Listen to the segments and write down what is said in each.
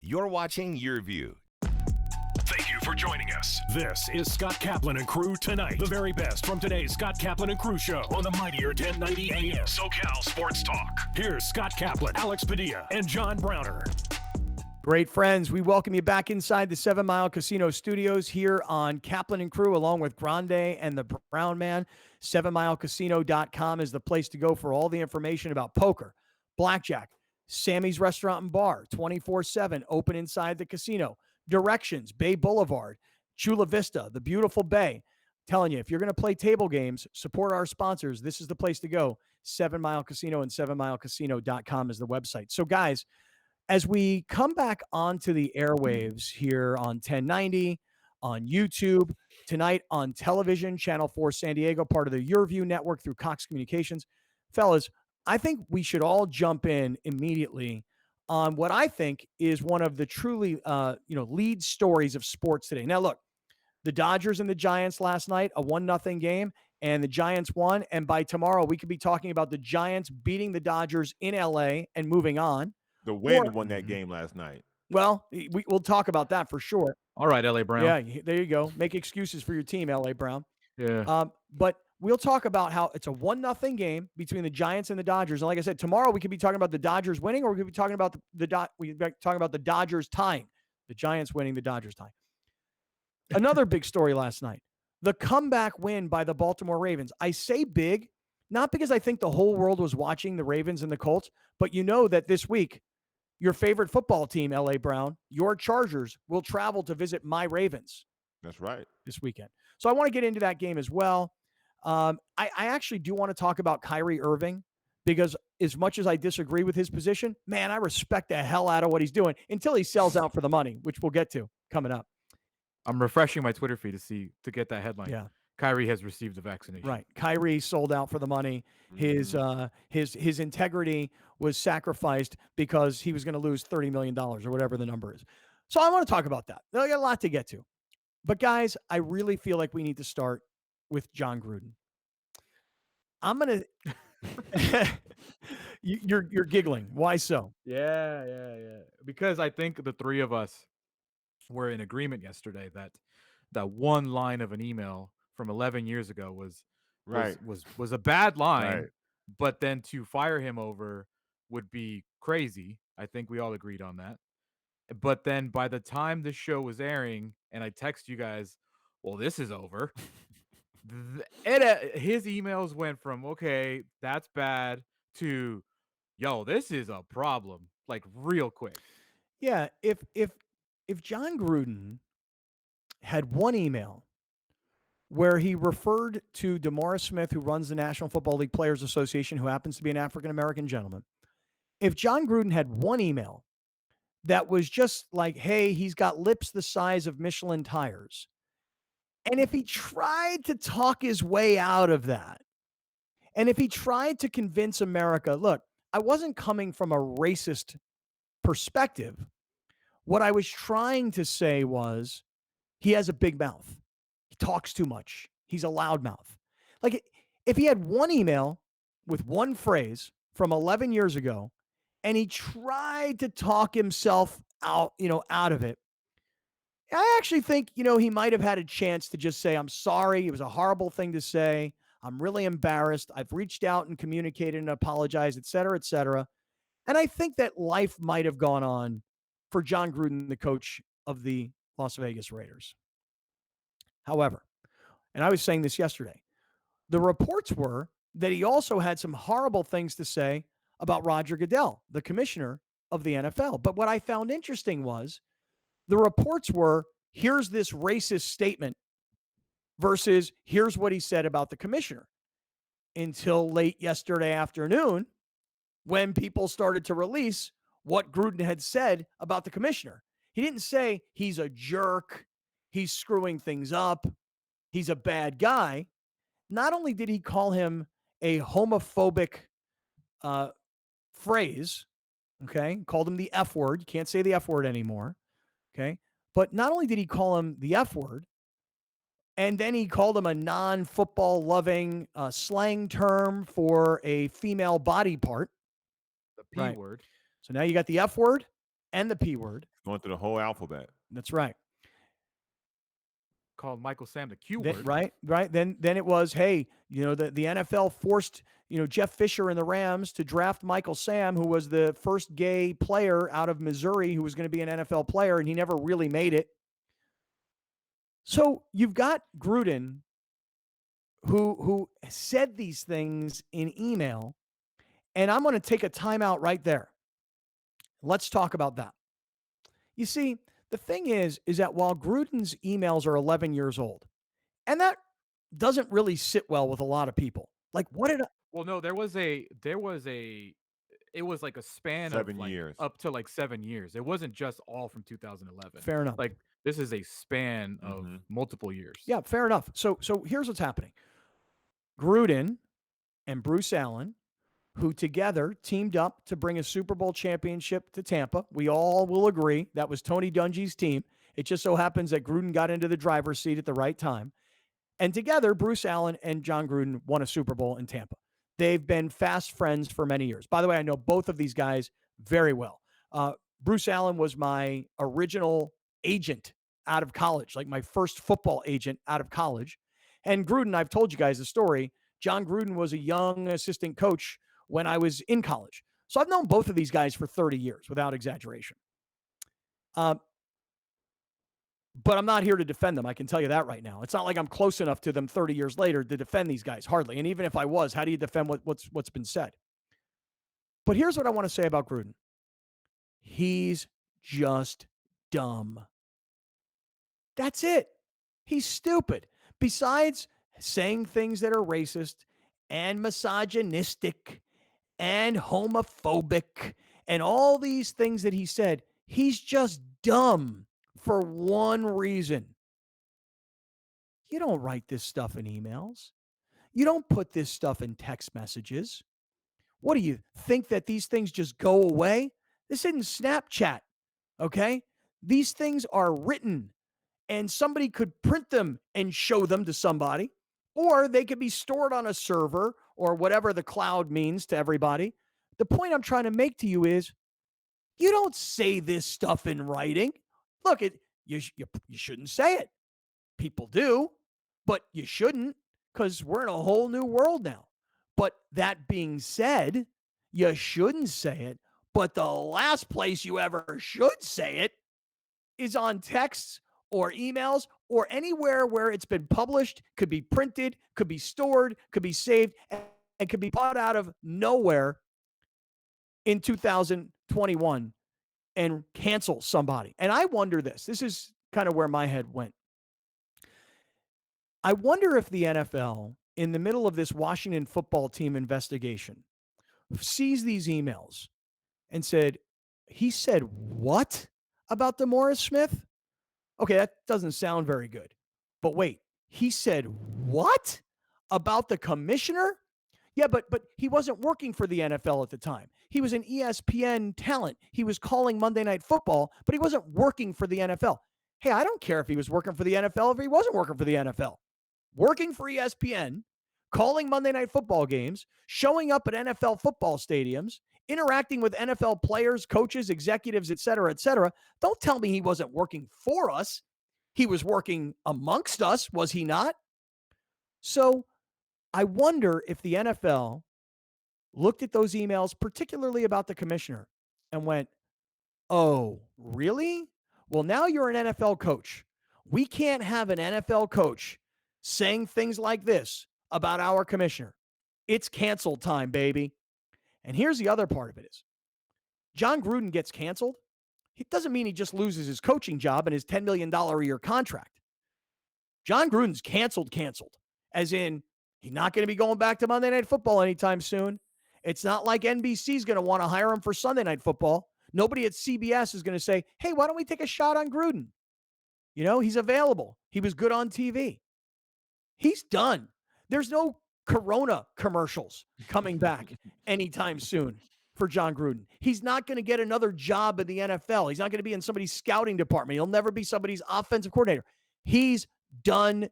You're watching Your View. Thank you for joining us. This is Scott Kaplan and Crew Tonight. The very best from today's Scott Kaplan and Crew show on the mightier 1090 AM SoCal Sports Talk. Here's Scott Kaplan, Alex Padilla, and John Browner. Great friends, we welcome you back inside the 7 Mile Casino Studios here on Kaplan and Crew, along with Grande and the Brown Man. 7milecasino.com is the place to go for all the information about poker, blackjack, Sammy's Restaurant and Bar, 24/7, open inside the casino. Directions, Bay Boulevard, Chula Vista, the beautiful Bay. Telling you, if you're going to play table games, support our sponsors. This is the place to go. 7 Mile Casino and 7milecasino.com is the website. So, guys, as we come back onto the airwaves here on 1090, on YouTube, tonight on television, Channel 4 San Diego, part of the Your View network through Cox Communications. Fellas, I think we should all jump in immediately on what I think is one of the truly, lead stories of sports today. Now, look, the Dodgers and the Giants last night, a 1-0 game, and the Giants won. And by tomorrow, we could be talking about the Giants beating the Dodgers in LA and moving on. The Wind won that game last night. Well, we'll talk about that for sure. All right, L.A. Brown. Yeah, there you go. Make excuses for your team, L.A. Brown. Yeah. But we'll talk about how it's a 1-0 game between the Giants and the Dodgers. And like I said, tomorrow we could be talking about the Dodgers winning, or we could be talking about the Dodgers tying, the Giants winning, the Dodgers tying. Another big story last night, the comeback win by the Baltimore Ravens. I say big, not because I think the whole world was watching the Ravens and the Colts, but you know that this week, your favorite football team, L.A. Brown, your Chargers, will travel to visit my Ravens. That's right. This weekend. So I want to get into that game as well. I actually do want to talk about Kyrie Irving, because as much as I disagree with his position, man, I respect the hell out of what he's doing until he sells out for the money, which we'll get to coming up. I'm refreshing my Twitter feed to get that headline. Yeah. Kyrie has received the vaccination. Right. Kyrie sold out for the money. His integrity was sacrificed because he was going to lose $30 million or whatever the number is. So I want to talk about that. I got a lot to get to. But guys, I really feel like we need to start with Jon Gruden. I'm going to you're giggling. Why so? Yeah. Because I think the three of us were in agreement yesterday that one line of an email from 11 years ago was a bad line, Right. but then to fire him over would be crazy. I think we all agreed on that. But then by the time the show was airing and I text you guys, well, this is over. His emails went from, okay, that's bad, to, yo, this is a problem, like real quick. Yeah, if Jon Gruden had one email where he referred to DeMaurice Smith, who runs the National Football League Players Association, who happens to be an African-American gentleman, if Jon Gruden had one email that was just like, hey, he's got lips the size of Michelin tires, and if he tried to talk his way out of that, and if he tried to convince America, look, I wasn't coming from a racist perspective. What I was trying to say was he has a big mouth. He talks too much. He's a loudmouth. Like, if he had one email with one phrase from 11 years ago and he tried to talk himself out of it, I actually think, he might have had a chance to just say, I'm sorry. It was a horrible thing to say. I'm really embarrassed. I've reached out and communicated and apologized, et cetera, et cetera. And I think that life might have gone on for Jon Gruden, the coach of the Las Vegas Raiders. However, and I was saying this yesterday, the reports were that he also had some horrible things to say about Roger Goodell, the commissioner of the NFL. But what I found interesting was the reports were, here's this racist statement versus here's what he said about the commissioner, until late yesterday afternoon when people started to release what Gruden had said about the commissioner. He didn't say he's a jerk, he's screwing things up, he's a bad guy. Not only did he call him a homophobic phrase, okay, called him the F word. You can't say the F word anymore, okay? But not only did he call him the F word, and then he called him a non-football loving slang term for a female body part. The P word. So now you got the F word, and the P word. Going through the whole alphabet. That's right. Called Michael Sam the Q word. Right. Then it was, hey, the NFL forced, Jeff Fisher and the Rams to draft Michael Sam, who was the first gay player out of Missouri who was going to be an NFL player, and he never really made it. So you've got Gruden who said these things in email, and I'm going to take a timeout right there. Let's talk about that. You see, the thing is that while Gruden's emails are 11 years old, and that doesn't really sit well with a lot of people. Like, what did I? Well, no, it was like a span 7 of like years. up to like 7 years. It wasn't just all from 2011. Fair enough. Like this is a span of multiple years. Yeah, fair enough. So here's what's happening. Gruden and Bruce Allen, who together teamed up to bring a Super Bowl championship to Tampa. We all will agree that was Tony Dungy's team. It just so happens that Gruden got into the driver's seat at the right time. And together, Bruce Allen and Jon Gruden won a Super Bowl in Tampa. They've been fast friends for many years. By the way, I know both of these guys very well. Bruce Allen was my original agent out of college, like my first football agent out of college. And Gruden, I've told you guys the story. Jon Gruden was a young assistant coach when I was in college. So I've known both of these guys for 30 years, without exaggeration. But I'm not here to defend them. I can tell you that right now. It's not like I'm close enough to them 30 years later to defend these guys, hardly. And even if I was, how do you defend what's been said? But here's what I want to say about Gruden. He's just dumb. That's it. He's stupid. Besides saying things that are racist and misogynistic and homophobic and all these things that he said, he's just dumb. For one reason. You don't write this stuff in emails. You don't put this stuff in text messages. What do you think that these things just go away? This isn't Snapchat, okay? These things are written, and somebody could print them and show them to somebody, or they could be stored on a server or whatever the cloud means to everybody. The point I'm trying to make to you is you don't say this stuff in writing. Look, you shouldn't say it. People do, but you shouldn't because we're in a whole new world now. But that being said, you shouldn't say it. But the last place you ever should say it is on texts or emails or anywhere where it's been published, could be printed, could be stored, could be saved, and could be bought out of nowhere in 2021. And cancel somebody. And I wonder this is kind of where my head went. I wonder if the NFL, in the middle of this Washington football team investigation, sees these emails and said, he said what about DeMaurice Smith? Okay, that doesn't sound very good. But wait, he said what about the commissioner? Yeah, but he wasn't working for the NFL at the time. He was an ESPN talent. He was calling Monday Night Football, but he wasn't working for the NFL. Hey, I don't care if he was working for the NFL, if he wasn't working for the NFL. Working for ESPN, calling Monday Night Football games, showing up at NFL football stadiums, interacting with NFL players, coaches, executives, et cetera, et cetera. Don't tell me he wasn't working for us. He was working amongst us, was he not? So I wonder if the NFL looked at those emails, particularly about the commissioner, and went, oh, really? Well, now you're an NFL coach. We can't have an NFL coach saying things like this about our commissioner. It's canceled time, baby. And here's the other part of it is, Jon Gruden gets canceled. It doesn't mean he just loses his coaching job and his $10 million a year contract. Jon Gruden's canceled, as in he's not going to be going back to Monday Night Football anytime soon. It's not like NBC is going to want to hire him for Sunday Night Football. Nobody at CBS is going to say, hey, why don't we take a shot on Gruden? You know, he's available. He was good on TV. He's done. There's no Corona commercials coming back anytime soon for Jon Gruden. He's not going to get another job in the NFL. He's not going to be in somebody's scouting department. He'll never be somebody's offensive coordinator. He's done.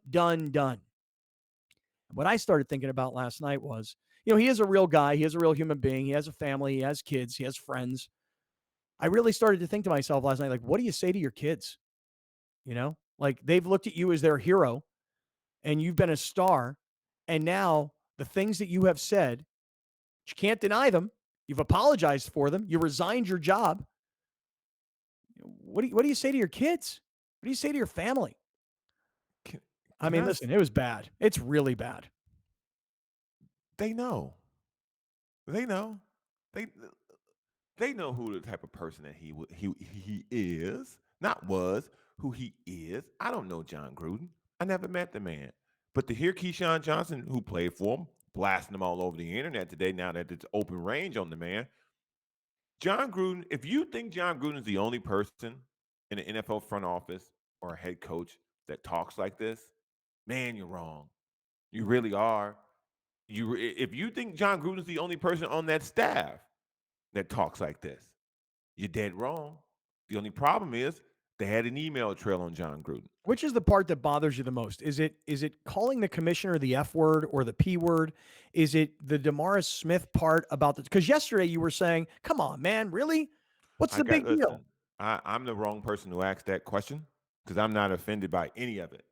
What I started thinking about last night was, you know, he is a real guy. He is a real human being. He has a family. He has kids. He has friends. I really started to think to myself last night, like, what do you say to your kids? You know, like they've looked at you as their hero and you've been a star. And now the things that you have said, you can't deny them. You've apologized for them. You resigned your job. What do you say to your kids? What do you say to your family? I mean, listen, it was bad. It's really bad. They know. They know. They know who the type of person that he is, not was, who he is. I don't know Jon Gruden. I never met the man. But to hear Keyshawn Johnson, who played for him, blasting him all over the internet today, now that it's open range on the man, Jon Gruden, if you think Jon Gruden is the only person in the NFL front office or a head coach that talks like this, man, you're wrong. You really are. If you think Jon Gruden is the only person on that staff that talks like this, you're dead wrong. The only problem is they had an email trail on Jon Gruden. Which is the part that bothers you the most? Is it calling the commissioner the F word or the P word? Is it the DeMaurice Smith part about the? Because yesterday you were saying, "Come on, man, really? What's the big deal?" I'm the wrong person to ask that question because I'm not offended by any of it,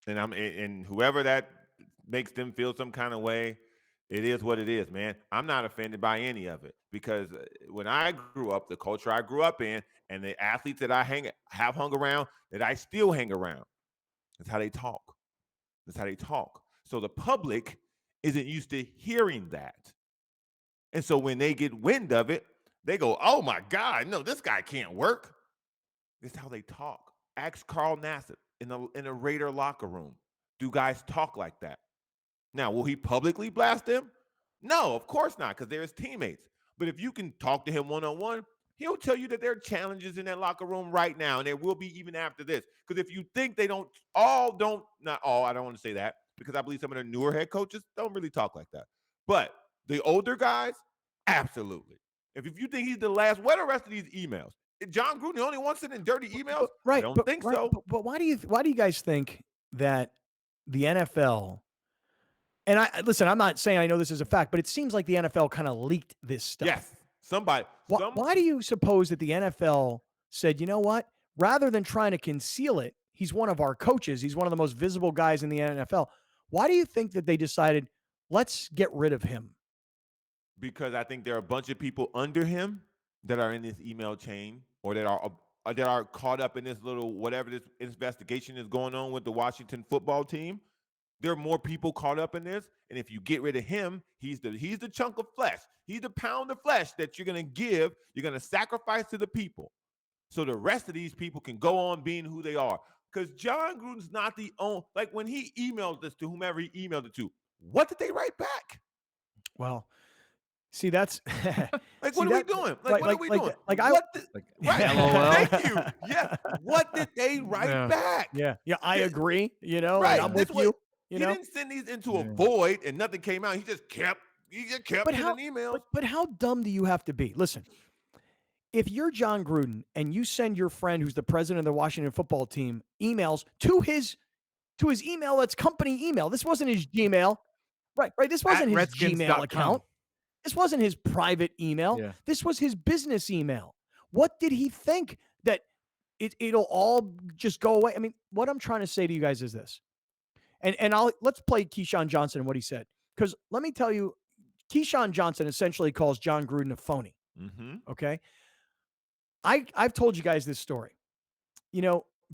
and whoever that makes them feel some kind of way, it is what it is, man. I'm not offended by any of it because when I grew up, the culture I grew up in, and the athletes that I have hung around, that I still hang around, that's how they talk. That's how they talk. So the public isn't used to hearing that. And so when they get wind of it, they go, oh my God, no, this guy can't work. That's how they talk. Ask Carl Nassib in a Raider locker room. Do guys talk like that? Now, will he publicly blast them? No, of course not, because they're his teammates. But if you can talk to him one-on-one, he'll tell you that there are challenges in that locker room right now, and there will be even after this. Because if you think they not all, I don't want to say that, because I believe some of the newer head coaches don't really talk like that. But the older guys, absolutely. If you think he's the last, what are the rest of these emails? Is Jon Gruden the only one sending dirty emails? Right. I don't think so. But why do you guys think that the NFL, and listen, I'm not saying I know this is a fact, but it seems like the NFL kind of leaked this stuff. Yes. Why do you suppose that the NFL said, you know what? Rather than trying to conceal it, he's one of our coaches. He's one of the most visible guys in the NFL. Why do you think that they decided, let's get rid of him? Because I think there are a bunch of people under him that are in this email chain or that are caught up in this little whatever this investigation is going on with the Washington football team. There are more people caught up in this, and if you get rid of him, he's the chunk of flesh. He's the pound of flesh that you're going to sacrifice to the people. So the rest of these people can go on being who they are. Because Jon Gruden's not the only, like when he emailed this to whomever he emailed it to, what did they write back? Well, see, that's like, what are we doing? Like, what are we doing? LOL. Thank you. Yeah. What did they write back? Yeah. I agree. Right. I'm with you. He didn't send these into a void and nothing came out. He just kept sending emails. But how dumb do you have to be? Listen, if you're Jon Gruden and you send your friend who's the president of the Washington football team emails to his email, that's company email. This wasn't his Gmail. Right. This wasn't his Gmail account. This wasn't his private email. Yeah. This was his business email. What did he think that it'll all just go away? I mean, what I'm trying to say to you guys is this. And let's play Keyshawn Johnson and what he said. Because let me tell you, Keyshawn Johnson essentially calls Jon Gruden a phony. Mm-hmm. Okay. I've told you guys this story.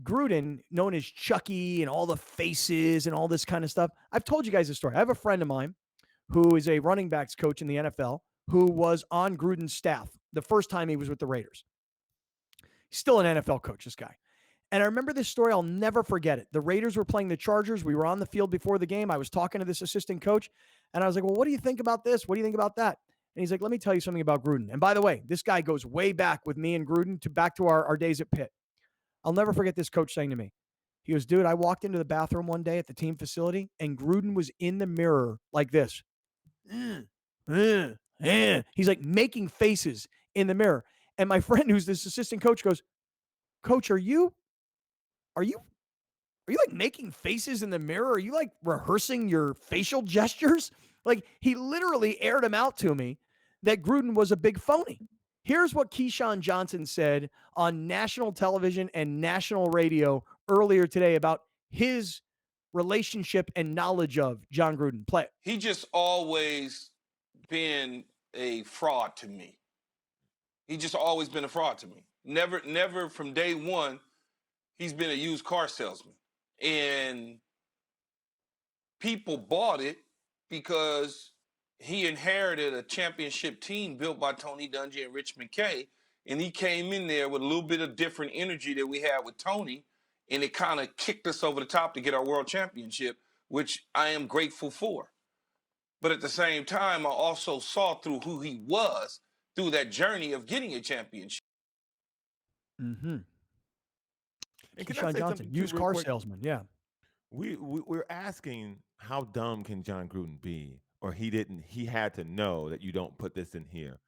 Gruden, known as Chucky and all the faces and all this kind of stuff. I've told you guys this story. I have a friend of mine who is a running backs coach in the NFL who was on Gruden's staff the first time he was with the Raiders. He's still an NFL coach, this guy. And I remember this story. I'll never forget it. The Raiders were playing the Chargers. We were on the field before the game. I was talking to this assistant coach, and I was like, well, what do you think about this? What do you think about that? And he's like, let me tell you something about Gruden. And by the way, this guy goes way back with me and Gruden back to our days at Pitt. I'll never forget this coach saying to me, he goes, dude, I walked into the bathroom one day at the team facility, and Gruden was in the mirror like this. He's like making faces in the mirror. And my friend who's this assistant coach goes, Coach, are you like making faces in the mirror? Are you like rehearsing your facial gestures? Like he literally aired him out to me that Gruden was a big phony. Here's what Keyshawn Johnson said on national television and national radio earlier today about his relationship and knowledge of Jon Gruden. Play it. He just always been a fraud to me. He just always been a fraud to me. Never from day one, he's been a used car salesman. And people bought it because he inherited a championship team built by Tony Dungy and Rich McKay. And he came in there with a little bit of different energy that we had with Tony. And it kind of kicked us over the top to get our world championship, which I am grateful for. But at the same time, I also saw through who he was through that journey of getting a championship. Mm-hmm. And can I Keyshawn say Johnson, something too, used real car quick? salesman. Yeah. We're asking how dumb can Jon Gruden be, or he had to know that you don't put this in here.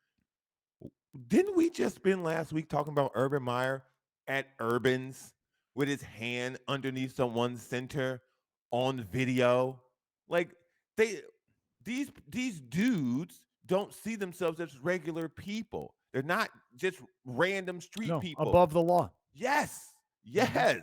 Didn't we just spend last week talking about Urban Meyer at Urban's with his hand underneath someone's center on video? Like these dudes don't see themselves as regular people. They're not just random street people. Above the law. Yes. Yeah.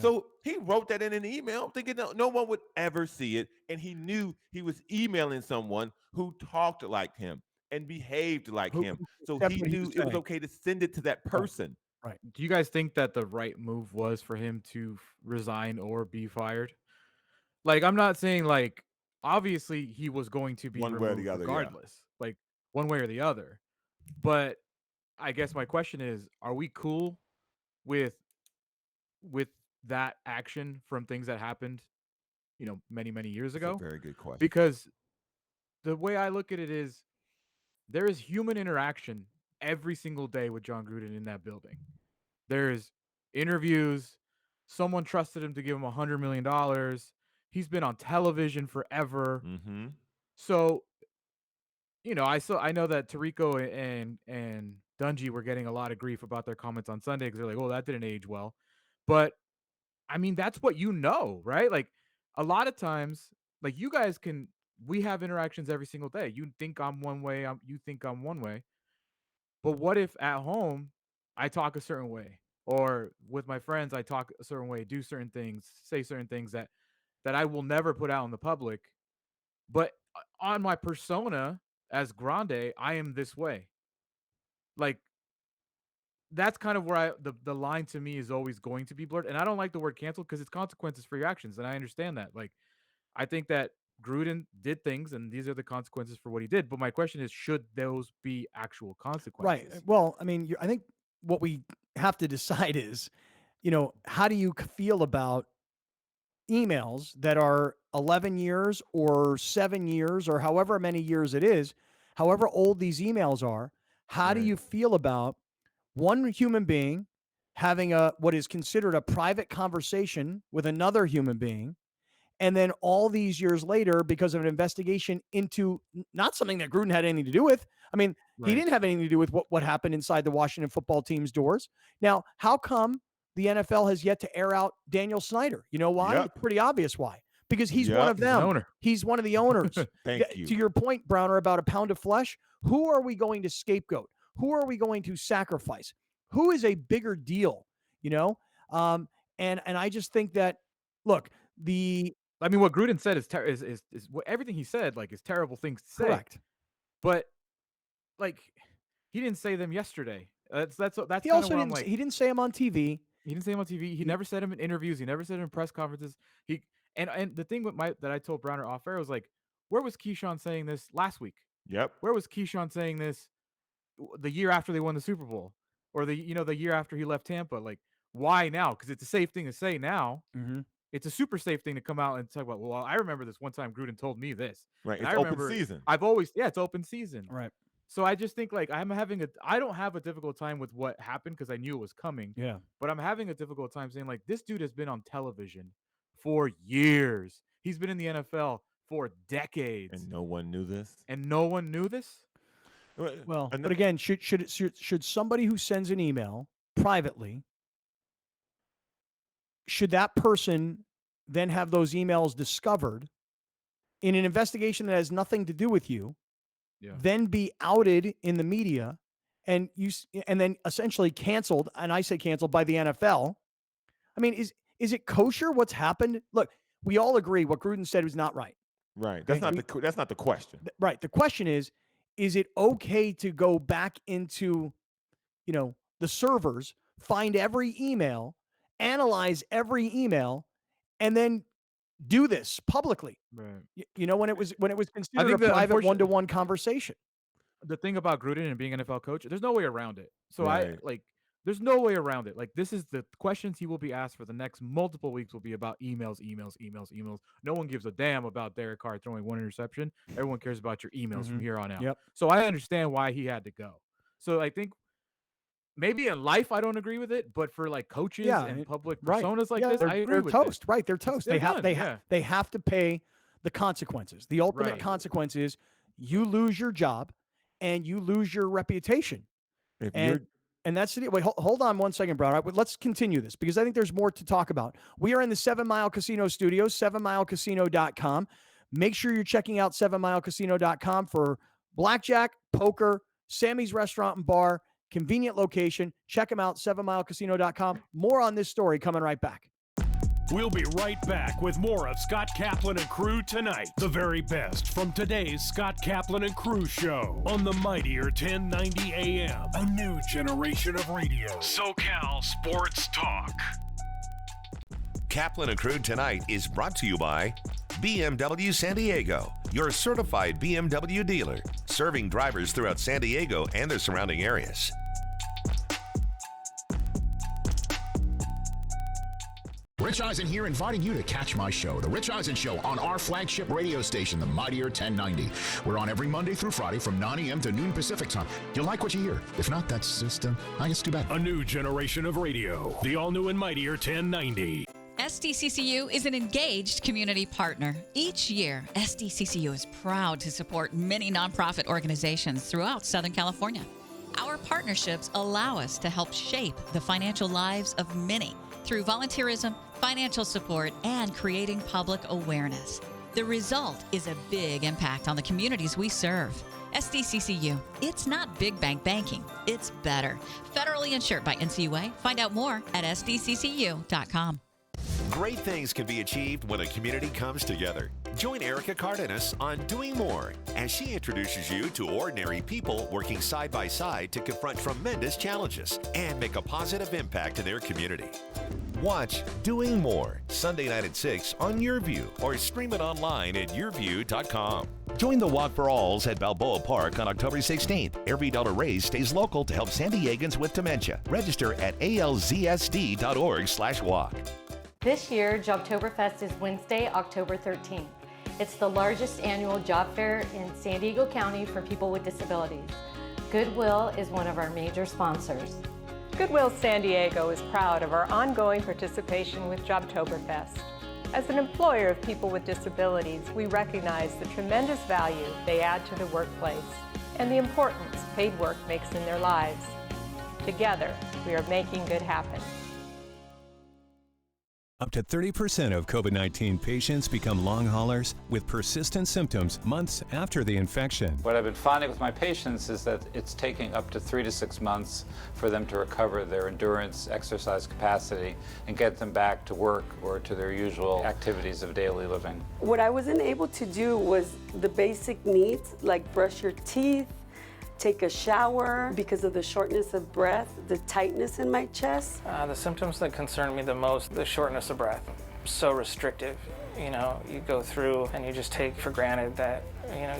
So he wrote that in an email thinking no one would ever see it. And he knew he was emailing someone who talked like him and behaved like him. So he knew it was okay to send it to that person. Right. Do you guys think that the right move was for him to resign or be fired? Like, I'm not saying, like, obviously he was going to be One way or removed the other, regardless, like one way or the other. But I guess my question is, are we cool with that action from things that happened, many, many years ago? That's a very good question. Because the way I look at it is there is human interaction every single day with Jon Gruden in that building. There's interviews. Someone trusted him to give him $100 million. He's been on television forever. Mm-hmm. So, I know that Tirico and Dungy were getting a lot of grief about their comments on Sunday because they're like, "Oh, that didn't age well." But I mean, that's what right? Like a lot of times, like you guys we have interactions every single day. You think I'm one way, you think I'm one way. But what if at home I talk a certain way, or with my friends I talk a certain way, do certain things, say certain things that I will never put out in the public, but on my persona as Grande, I am this way. Like that's kind of where the line to me is always going to be blurred. And I don't like the word canceled because it's consequences for your actions. And I understand that. Like, I think that Gruden did things and these are the consequences for what he did. But my question is, should those be actual consequences? Right. Well, I mean, I think what we have to decide is, how do you feel about emails that are 11 years or 7 years or however many years it is, however old these emails are? How do you feel about one human being having what is considered a private conversation with another human being, and then all these years later, because of an investigation into not something that Gruden had anything to do with. I mean, he didn't have anything to do with what happened inside the Washington football team's doors. Now, how come the NFL has yet to air out Daniel Snyder? You know why? Yep. It's pretty obvious why. Because he's one of them. He's one of the owners. Thank you. To your point, Browner, about a pound of flesh, who are we going to scapegoat? Who are we going to sacrifice? Who is a bigger deal? And I just think that, look, what Gruden said is everything he said, like, is terrible things to say. Correct. But like, he didn't say them yesterday. That's he also didn't. He didn't say them on TV. He didn't say them on TV. He never said them in interviews. He never said them in press conferences. And the thing that I told Browner off air was like, where was Keyshawn saying this last week? Yep. Where was Keyshawn saying this the year after they won the Super Bowl, or the year after he left Tampa? Like, why now? Because it's a safe thing to say now. Mm-hmm. It's a super safe thing to come out and talk about. Well, I remember this one time Gruden told me this. Right. And It's open season. It's open season. Right. So I just think like I don't have a difficult time with what happened because I knew it was coming. Yeah. But I'm having a difficult time saying like this dude has been on television for years. He's been in the NFL for decades. And no one knew this. Well, but again, should somebody who sends an email privately, should that person then have those emails discovered in an investigation that has nothing to do with you, then be outed in the media and then essentially canceled, and I say canceled by the NFL. I mean, is it kosher what's happened? Look, we all agree what Gruden said was not right. Right. That's not the question. Right. The question is it okay to go back into, the servers, find every email, analyze every email, and then do this publicly? Right. When it was considered a private one-to-one conversation. The thing about Gruden and being an NFL coach, there's no way around it. So Right. there's no way around it. This is the questions he will be asked for the next multiple weeks will be about emails. No one gives a damn about Derek Carr throwing one interception. Everyone cares about your emails from here on out. Yep. So I understand why he had to go. So I think maybe in life I don't agree with it, but for coaches and public personas this, I agree with toast. it. Right, they're toast. They have to pay the consequences. The ultimate Right. consequence is you lose your job and you lose your reputation. And that's the deal. Wait, hold on 1 second, Brown. Right, let's continue this because I think there's more to talk about. We are in the 7 Mile Casino studios, 7milecasino.com. Make sure you're checking out 7milecasino.com for blackjack, poker, Sammy's Restaurant and Bar, convenient location. Check them out, 7milecasino.com. More on this story coming right back. We'll be right back with more of Scott Kaplan and Crew tonight. The very best from today's Scott Kaplan and Crew show on the mightier 1090 AM. A new generation of radio. SoCal Sports Talk. Kaplan and Crew tonight is brought to you by BMW San Diego, your certified BMW dealer, serving drivers throughout San Diego and the surrounding areas. Rich Eisen here, inviting you to catch my show, The Rich Eisen Show, on our flagship radio station, the mightier 1090. We're on every Monday through Friday from 9 a.m. to noon Pacific time. You'll like what you hear. If not, that's just, I guess, too bad. A new generation of radio, the all-new and mightier 1090. SDCCU is an engaged community partner. Each year, SDCCU is proud to support many nonprofit organizations throughout Southern California. Our partnerships allow us to help shape the financial lives of many through volunteerism, financial support, and creating public awareness. The result is a big impact on the communities we serve. SDCCU, it's not big bank banking, it's better. Federally insured by NCUA. Find out more at sdccu.com. Great things can be achieved when a community comes together. Join Erica Cardenas on Doing More as she introduces you to ordinary people working side by side to confront tremendous challenges and make a positive impact in their community. Watch Doing More Sunday night at 6 on YourView or stream it online at yourview.com. Join the Walk for Alls at Balboa Park on October 16th. Every dollar raised stays local to help San Diegans with dementia. Register at alzsd.org/walk. This year, Jobtoberfest is Wednesday, October 13th. It's the largest annual job fair in San Diego County for people with disabilities. Goodwill is one of our major sponsors. Goodwill San Diego is proud of our ongoing participation with Jobtoberfest. As an employer of people with disabilities, we recognize the tremendous value they add to the workplace and the importance paid work makes in their lives. Together, we are making good happen. Up to 30% of COVID-19 patients become long haulers with persistent symptoms months after the infection. What I've been finding with my patients is that it's taking up to 3 to 6 months for them to recover their endurance, exercise capacity, and get them back to work or to their usual activities of daily living. What I wasn't able to do was the basic needs, like brush your teeth, take a shower because of the shortness of breath, the tightness in my chest. The symptoms that concern me the most, the shortness of breath. So restrictive. You know, you go through and you just take for granted that,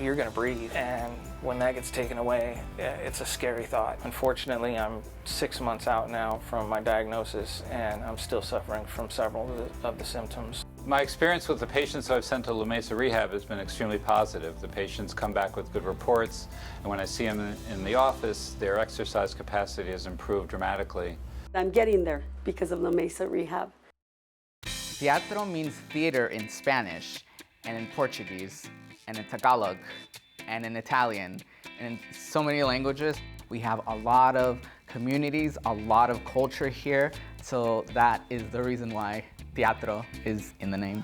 you're gonna breathe. And when that gets taken away, it's a scary thought. Unfortunately, I'm 6 months out now from my diagnosis and I'm still suffering from several of the symptoms. My experience with the patients I've sent to La Mesa Rehab has been extremely positive. The patients come back with good reports, and when I see them in the office, their exercise capacity has improved dramatically. I'm getting there because of La Mesa Rehab. Teatro means theater in Spanish, and in Portuguese, and in Tagalog, and in Italian, and in so many languages. We have a lot of communities, a lot of culture here, so that is the reason why teatro is in the name.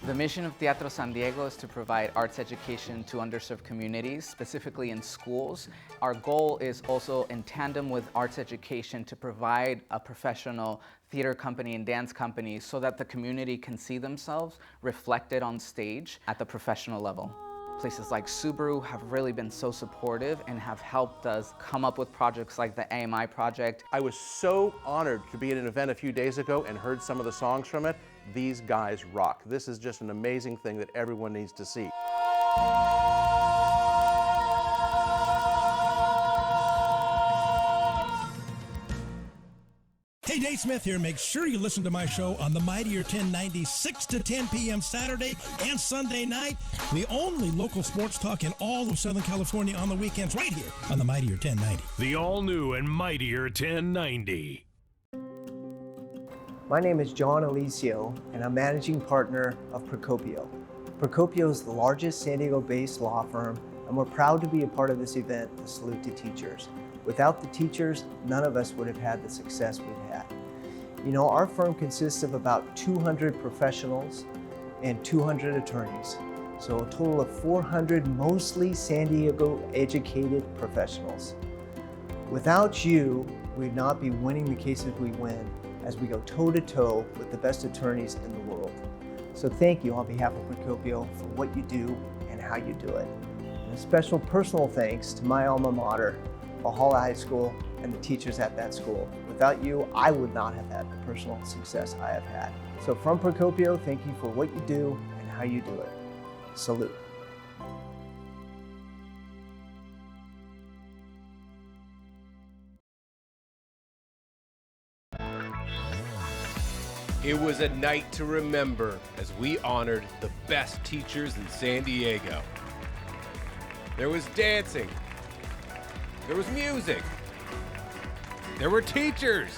The mission of Teatro San Diego is to provide arts education to underserved communities, specifically in schools. Our goal is also in tandem with arts education to provide a professional theater company and dance company so that the community can see themselves reflected on stage at the professional level. Places like Subaru have really been so supportive and have helped us come up with projects like the AMI project. I was so honored to be at an event a few days ago and heard some of the songs from it. These guys rock. This is just an amazing thing that everyone needs to see. Hey, Dave Smith here. Make sure you listen to my show on the Mightier 1090, 6 to 10 p.m. Saturday and Sunday night. The only local sports talk in all of Southern California on the weekends, right here on the Mightier 1090. The all-new and Mightier 1090. My name is John Alicio, and I'm managing partner of Procopio. Procopio is the largest San Diego-based law firm, and we're proud to be a part of this event, the Salute to Teachers. Without the teachers, none of us would have had the success we've had. You know, our firm consists of about 200 professionals and 200 attorneys, so a total of 400 mostly San Diego-educated professionals. Without you, we'd not be winning the cases we win as we go toe-to-toe with the best attorneys in the world. So thank you on behalf of Procopio for what you do and how you do it. And a special personal thanks to my alma mater, Valhalla High School, and the teachers at that school. Without you, I would not have had the personal success I have had. So from Procopio, thank you for what you do and how you do it. Salute. It was a night to remember as we honored the best teachers in San Diego. There was dancing. There was music. There were teachers.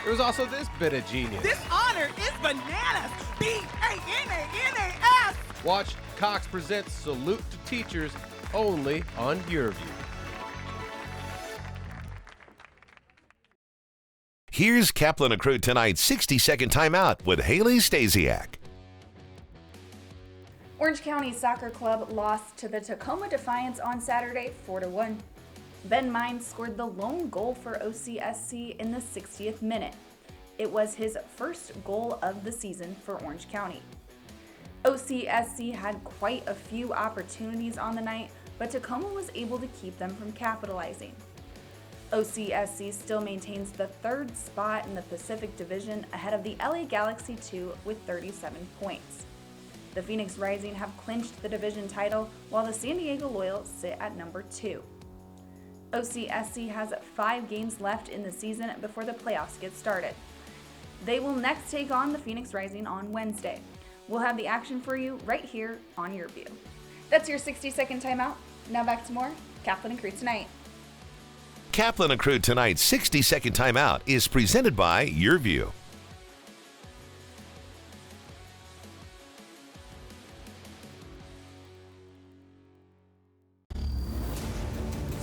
There was also this bit of genius. This honor is bananas. B-A-N-A-N-A-S. Watch Cox presents Salute to Teachers only on YourView. Here's Kaplan and Crew tonight's 60-second timeout with Haley Stasiak. Orange County Soccer Club lost to the Tacoma Defiance on Saturday 4-1. Ben Mines scored the lone goal for OCSC in the 60th minute. It was his first goal of the season for Orange County. OCSC had quite a few opportunities on the night, but Tacoma was able to keep them from capitalizing. OCSC still maintains the third spot in the Pacific Division ahead of the LA Galaxy 2 with 37 points. The Phoenix Rising have clinched the division title while the San Diego Loyal sit at number 2. OCSC has 5 games left in the season before the playoffs get started. They will next take on the Phoenix Rising on Wednesday. We'll have the action for you right here on YourView. That's your 60-second timeout. Now back to more Kaplan and Crew Tonight. Kaplan and Crew tonight's 60-second timeout is presented by YourView.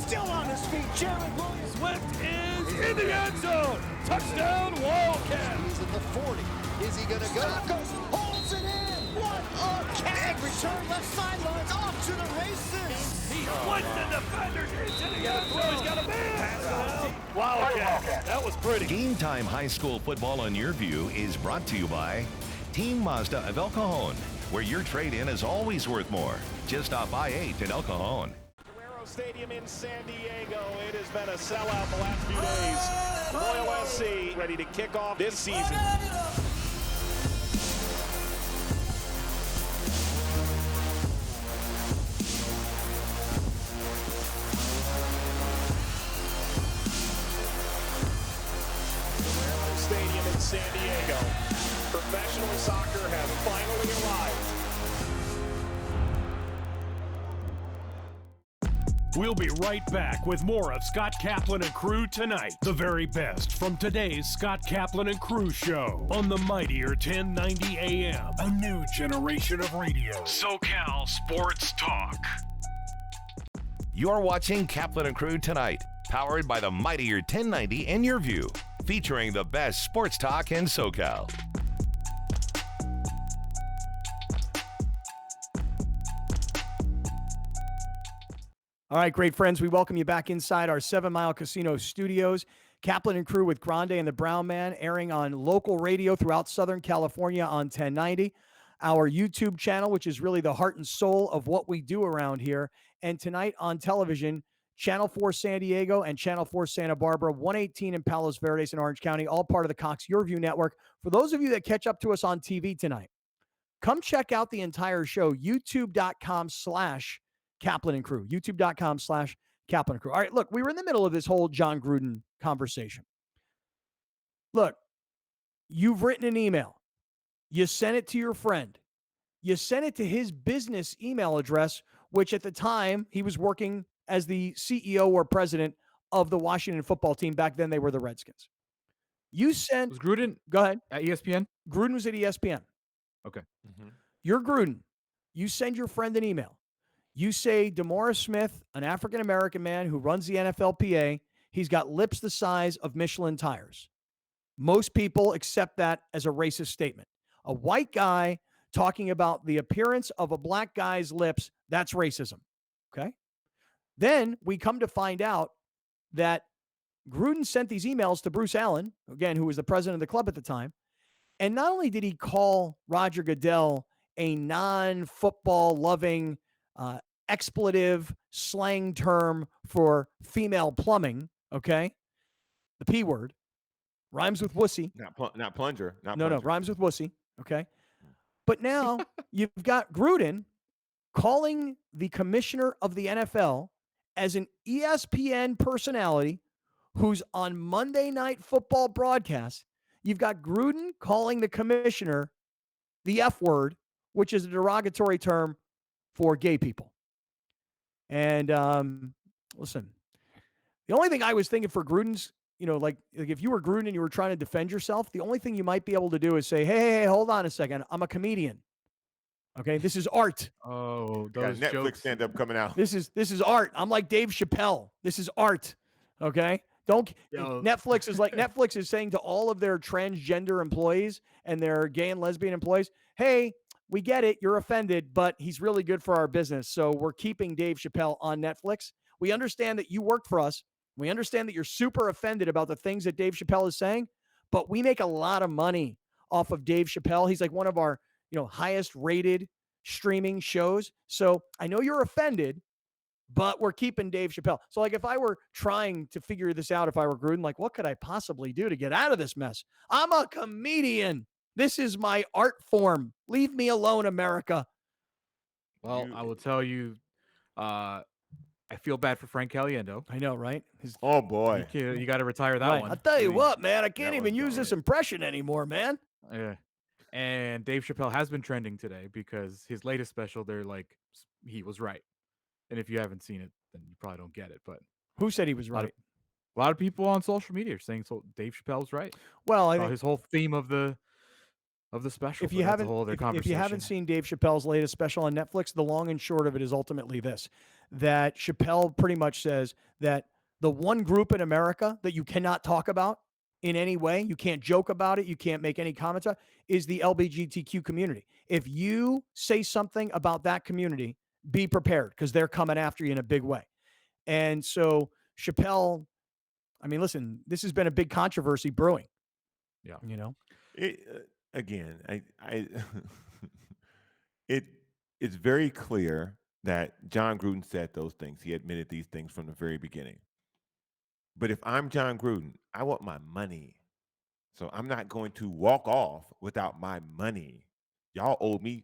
Still on his feet, Jared Williams. Swift is in the end zone. Touchdown, Wildcats. He's at the 40. Is he going to go? Goes, holds it in. What a catch. Return left sideline, off to the races. He splits the defenders into the end zone. He's got a man. Wildcat. That was pretty. Game Time High School football on YourView is brought to you by Team Mazda of El Cajon, where your trade-in is always worth more. Just off I-8 in El Cajon. Stadium in San Diego. It has been a sellout the last few days. Loyal SC ready to kick off this season. Stadium in San Diego. Professional soccer has finally arrived. We'll be right back with more of Scott Kaplan and Crew tonight. The very best from today's Scott Kaplan and Crew show on the Mightier 1090 AM. A new generation of radio. SoCal Sports Talk. You're watching Kaplan and Crew tonight, powered by the Mightier 1090 and YourView, featuring the best sports talk in SoCal. All right, great friends. We welcome you back inside our 7 Mile Casino studios. Kaplan and Crew with Grande and the Brown Man, airing on local radio throughout Southern California on 1090. Our YouTube channel, which is really the heart and soul of what we do around here. And tonight on television, Channel 4 San Diego and Channel 4 Santa Barbara, 118 in Palos Verdes in Orange County, all part of the Cox YourView network. For those of you that catch up to us on TV tonight, come check out the entire show, youtube.com/Kaplan and Crew, youtube.com/Kaplan and Crew. All right, look, we were in the middle of this whole Jon Gruden conversation. Look, you've written an email. You sent it to your friend. You sent it to his business email address, which at the time he was working as the CEO or president of the Washington football team. Back then they were the Redskins. You sent... Was Gruden... Go ahead. At ESPN? Gruden was at ESPN. Okay. You're Gruden. You send your friend an email. You say, DeMaurice Smith, an African-American man who runs the NFLPA, he's got lips the size of Michelin tires. Most people accept that as a racist statement. A white guy talking about the appearance of a black guy's lips, that's racism. Okay? Then we come to find out that Gruden sent these emails to Bruce Allen, again, who was the president of the club at the time. And not only did he call Roger Goodell a non-football loving expletive slang term for female plumbing, okay? The P word. Rhymes with wussy. Not plunger. No, rhymes with wussy, okay? But now you've got Gruden calling the commissioner of the NFL as an ESPN personality who's on Monday Night Football broadcast. You've got Gruden calling the commissioner the F word, which is a derogatory term for gay people. And listen, the only thing I was thinking for Gruden's, like if you were Gruden and you were trying to defend yourself, the only thing you might be able to do is say, hey, hold on a second. I'm a comedian. Okay, this is art. Oh, those Netflix jokes. stand-up coming out. This is art. I'm like Dave Chappelle. This is art. Okay? Netflix is saying to all of their transgender employees and their gay and lesbian employees, hey, we get it. You're offended, but he's really good for our business. So we're keeping Dave Chappelle on Netflix. We understand that you work for us. We understand that you're super offended about the things that Dave Chappelle is saying, but we make a lot of money off of Dave Chappelle. He's like one of our, highest rated streaming shows. So I know you're offended, but we're keeping Dave Chappelle. So like if I were trying to figure this out, if I were Gruden, like what could I possibly do to get out of this mess? I'm a comedian. This is my art form. Leave me alone, America. Well, I will tell you, I feel bad for Frank Caliendo. I know, right? Oh, boy. You got to retire that Right. one. I'll tell you what, man. I can't even use this impression anymore, man. Yeah. And Dave Chappelle has been trending today because his latest special, they're like, he was right. And if you haven't seen it, then you probably don't get it. But who said he was right? A lot of people on social media are saying Dave Chappelle was right. Well, I think his whole theme of the special. If you haven't seen Dave Chappelle's latest special on Netflix, the long and short of it is ultimately this: that Chappelle pretty much says that the one group in America that you cannot talk about in any way, you can't joke about it, you can't make any comments on, is the LGBTQ community. If you say something about that community, be prepared because they're coming after you in a big way. And so Chappelle, I mean, listen, this has been a big controversy brewing. Yeah. Again, it's very clear that Jon Gruden said those things. He admitted these things from the very beginning. But if I'm Jon Gruden, I want my money. So I'm not going to walk off without my money. Y'all owe me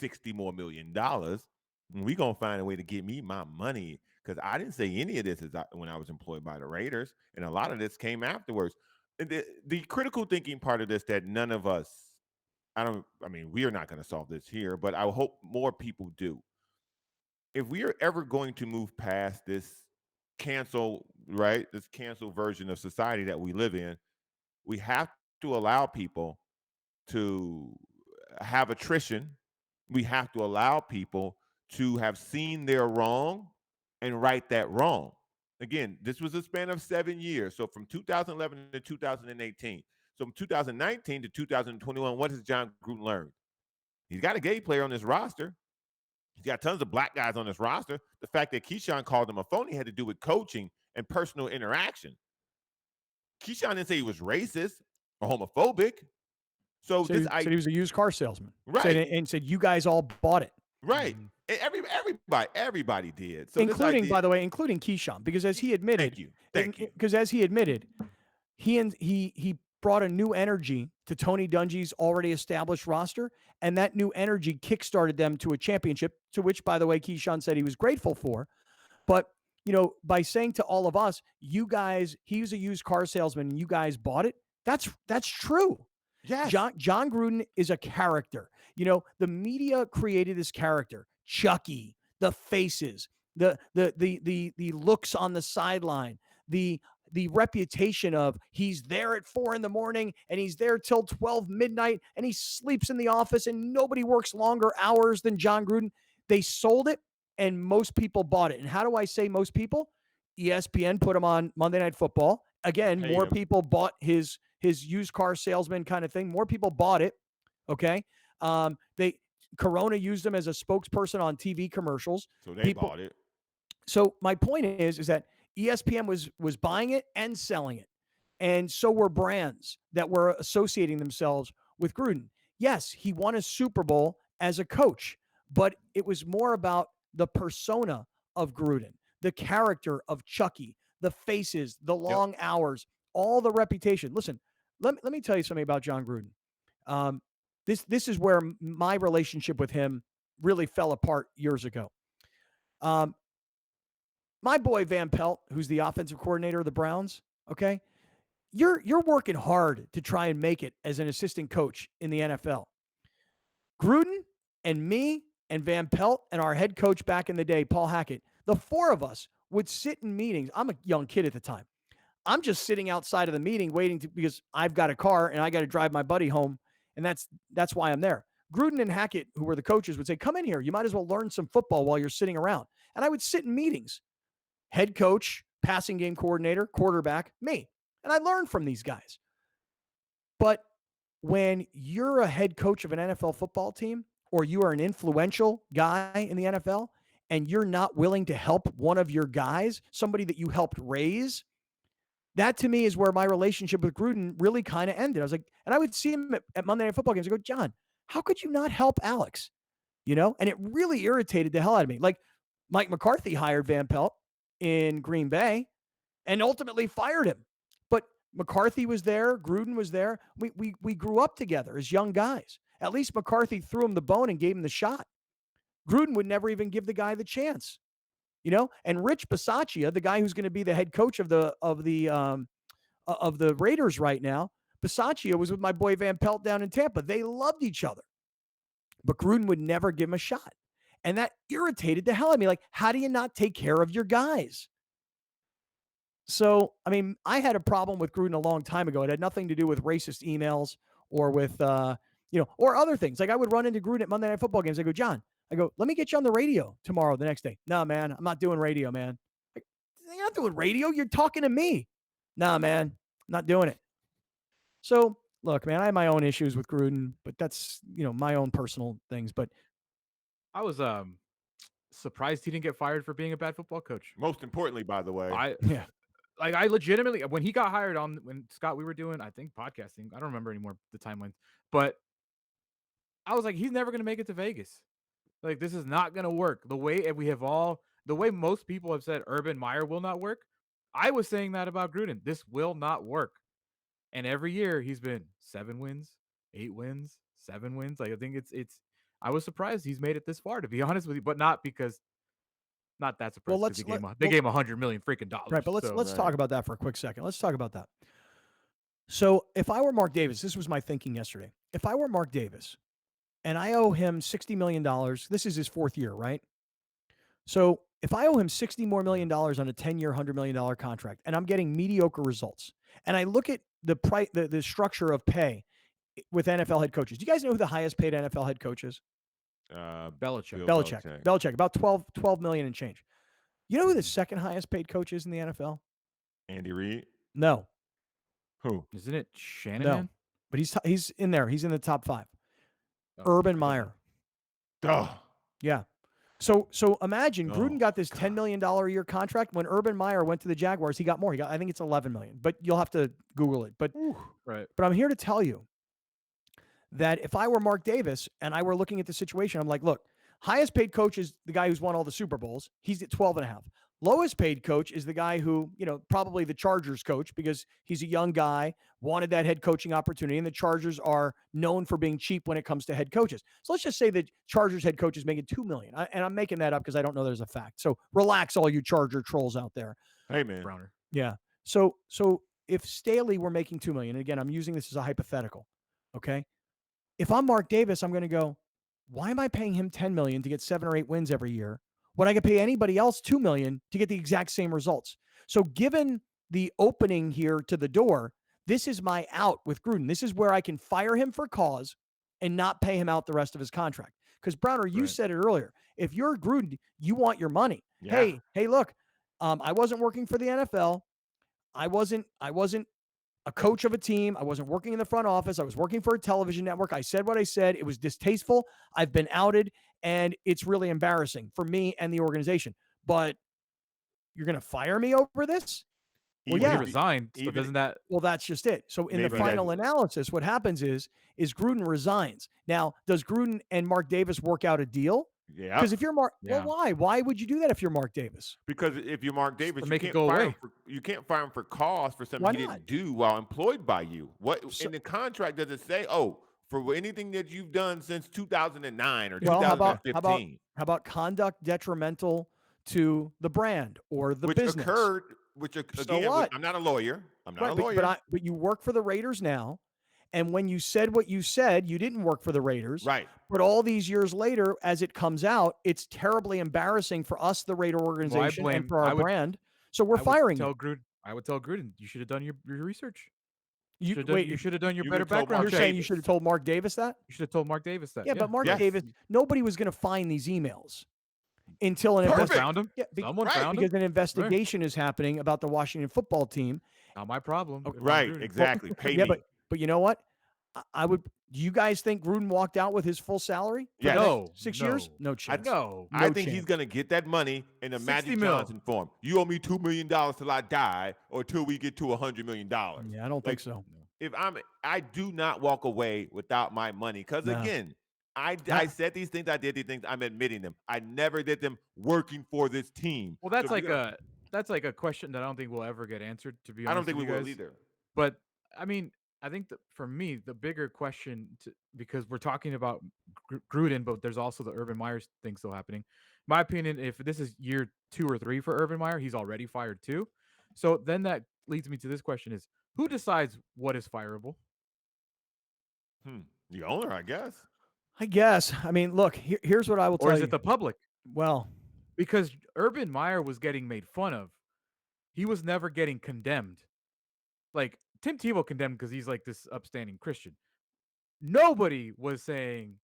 $60 more million. And we're going to find a way to get me my money because I didn't say any of this when I was employed by the Raiders. And a lot of this came afterwards. The critical thinking part of this that none of us, we are not going to solve this here, but I hope more people do. If we are ever going to move past this cancel version of society that we live in, we have to allow people to have attrition. We have to allow people to have seen their wrong and right that wrong. Again, this was a span of 7 years. So from 2011 to 2018. So from 2019 to 2021, what has Jon Gruden learned? He's got a gay player on this roster. He's got tons of black guys on this roster. The fact that Keyshawn called him a phony had to do with coaching and personal interaction. Keyshawn didn't say he was racist or homophobic. So Said he was a used car salesman. Right. And said you guys all bought it. Right. And everybody did. So Including, by the way, including Keyshawn, because as he admitted, Thank you. Because as he admitted, he brought a new energy to Tony Dungy's already established roster, and that new energy kickstarted them to a championship, to which, by the way, Keyshawn said he was grateful for. But, by saying to all of us, you guys, he was a used car salesman and you guys bought it, that's true. Yes. Jon Gruden is a character. The media created this character, Chucky, the faces, the looks on the sideline, the reputation of he's there at 4 a.m. and he's there till 12 midnight and he sleeps in the office and nobody works longer hours than Jon Gruden. They sold it and most people bought it. And how do I say most people? ESPN put him on Monday Night Football. Again, Paid more him. people bought his used car salesman kind of thing. More people bought it. Okay. Corona used him as a spokesperson on TV commercials. So they bought it. So my point is that ESPN was buying it and selling it. And so were brands that were associating themselves with Gruden. Yes, he won a Super Bowl as a coach, but it was more about the persona of Gruden, the character of Chucky, the faces, the long hours, all the reputation. Listen, let me tell you something about Jon Gruden. This is where my relationship with him really fell apart years ago. My boy Van Pelt, who's the offensive coordinator of the Browns, okay, you're working hard to try and make it as an assistant coach in the NFL. Gruden and me and Van Pelt and our head coach back in the day, Paul Hackett, the four of us would sit in meetings. I'm a young kid at the time. I'm just sitting outside of the meeting because I've got a car and I got to drive my buddy home, and that's why I'm there. Gruden and Hackett, who were the coaches, would say, "Come in here. You might as well learn some football while you're sitting around." And I would sit in meetings. Head coach, passing game coordinator, quarterback, me. And I learned from these guys. But when you're a head coach of an NFL football team, or you are an influential guy in the NFL, and you're not willing to help one of your guys, somebody that you helped raise, that to me is where my relationship with Gruden really kind of ended. I was like, and I would see him at Monday Night Football games. I go, "John, how could you not help Alex?" And it really irritated the hell out of me. Like Mike McCarthy hired Van Pelt in Green Bay and ultimately fired him. But McCarthy was there. Gruden was there. We grew up together as young guys. At least McCarthy threw him the bone and gave him the shot. Gruden would never even give the guy the chance. And Rich Bisaccia, the guy who's going to be the head coach of the Raiders right now, Bisaccia was with my boy Van Pelt down in Tampa. They loved each other. But Gruden would never give him a shot. And that irritated the hell out of me. Like, how do you not take care of your guys? So, I mean, I had a problem with Gruden a long time ago. It had nothing to do with racist emails or with, or other things. Like I would run into Gruden at Monday Night Football games. I go, "John," "let me get you on the radio tomorrow, the next day." "No, man, I'm not doing radio, man." Like, "You're not doing radio. You're talking to me." "Nah, man, I'm not doing it." So, look, man, I have my own issues with Gruden, but that's, my own personal things. But I was surprised he didn't get fired for being a bad football coach. Most importantly, by the way, I legitimately, when he got hired when Scott, we were doing, I think, podcasting. I don't remember anymore the timelines, but I was like, he's never going to make it to Vegas. Like, this is not going to work. The way most people have said Urban Meyer will not work, I was saying that about Gruden. This will not work. And every year he's been 7 wins, 8 wins, 7 wins. Like, I think I was surprised he's made it this far, to be honest with you, but not that surprised. Well, they gave him $100 million freaking dollars. Right, but let's talk about that for a quick second. Let's talk about that. So, if I were Mark Davis, this was my thinking yesterday. If I were Mark Davis and I owe him $60 million, this is his 4th year, right? So, if I owe him $60 million more on a 10-year, $100 million contract, and I'm getting mediocre results, and I look at the structure of pay with NFL head coaches. Do you guys know who the highest paid NFL head coach is? Belichick. Belichick, about 12 million and change. You know who the second highest paid coach is in the NFL? Andy Reid? No. Who? Isn't it Shanahan? No. But he's in there. He's in the top 5. Urban Meyer. Oh. Yeah. So imagine Gruden Oh, got this $10 million a year contract. When Urban Meyer went to the Jaguars, he got more. He got, I think it's 11 million, but you'll have to Google it. But Right. I'm here to tell you that if I were Mark Davis and I were looking at the situation, I'm like, look, highest paid coach is the guy who's won all the Super Bowls. He's at 12 and a half. Lowest paid coach is the guy who, probably the Chargers coach because he's a young guy, wanted that head coaching opportunity. And the Chargers are known for being cheap when it comes to head coaches. So let's just say the Chargers head coach is making $2 million. And I'm making that up because I don't know there's a fact. So relax, all you Charger trolls out there. Hey, man. Browner. Yeah. So if Staley were making $2 million, and again, I'm using this as a hypothetical. Okay. If I'm Mark Davis, I'm going to go, why am I paying him $10 million to get 7 or 8 wins every year when I could pay anybody else $2 million to get the exact same results? So given the opening here to the door, this is my out with Gruden. This is where I can fire him for cause and not pay him out the rest of his contract. Because Browner, you said it earlier. If you're Gruden, you want your money. Yeah. Hey, look, I wasn't working for the NFL. I wasn't a coach of a team. I wasn't working in the front office. I was working for a television network. I said what I said. It was distasteful. I've been outed, and it's really embarrassing for me and the organization. But you're going to fire me over this? Well, Well, yeah. he resigned. So doesn't that? Well, that's just it. So in the Maybe final analysis, what happens is Gruden resigns. Now, does Gruden and Mark Davis work out a deal? Yeah. Because if you're Mark, Yeah. well, why? Why would you do that if you're Mark Davis? Because if you're Mark Davis, to you make it can't go fire him away. you can't fire him for cause for something Why he not? didn't do while employed by you. What in the contract does it say? Oh, for anything that you've done since 2009 or Well, 2015, how about conduct detrimental to the brand or the which business? occurred. So Again, what? I'm not a lawyer. I'm not Right, a but, lawyer. but you work for the Raiders now, and when you said what you said, you didn't work for the Raiders. Right. But all these years later, as it comes out, it's terribly embarrassing for us, the Raider organization, and for our brand. So we're firing you. I would tell Gruden, you should have done your research. You You should have done your you better would've told background You're check. saying you should have told Mark Davis that? You should have told Mark Davis that. Yeah, but Mark Yes. Davis, nobody was going to find these emails until an Someone Perfect. found him. Yeah, Someone right, found him. because an investigation is happening about the Washington football team. Not my problem. if I'm Right. Gruden. Exactly. Pay Yeah, me. but you know what? I would. Do you guys think Gruden walked out with his full salary? For Yes. the next No, 6 no. years? No chance. No. I No think he's chance. gonna get that money in a 60 Magic mil. Johnson form. You owe me $2 million till I die, or till we get to $100 million. Yeah, I don't think so. I do not walk away without my money, because No. again, I said these things, I did these things, I'm admitting them. I never did them working for this team. Well, that's So like a question that I don't think will ever get answered. To be honest, I don't think we with you will guys. either. But I mean, I think that for me, the bigger question, because we're talking about Gruden, but there's also the Urban Meyer thing still happening. My opinion, if this is year 2 or 3 for Urban Meyer, he's already fired too. So then that leads me to this question: is who decides what is fireable? The owner, I guess. I mean, look. Here's what I will tell Or you. is it the public? Well, Because Urban Meyer was getting made fun of. He was never getting condemned. Like Tim Tebow condemned because he's like this upstanding Christian. Nobody was saying,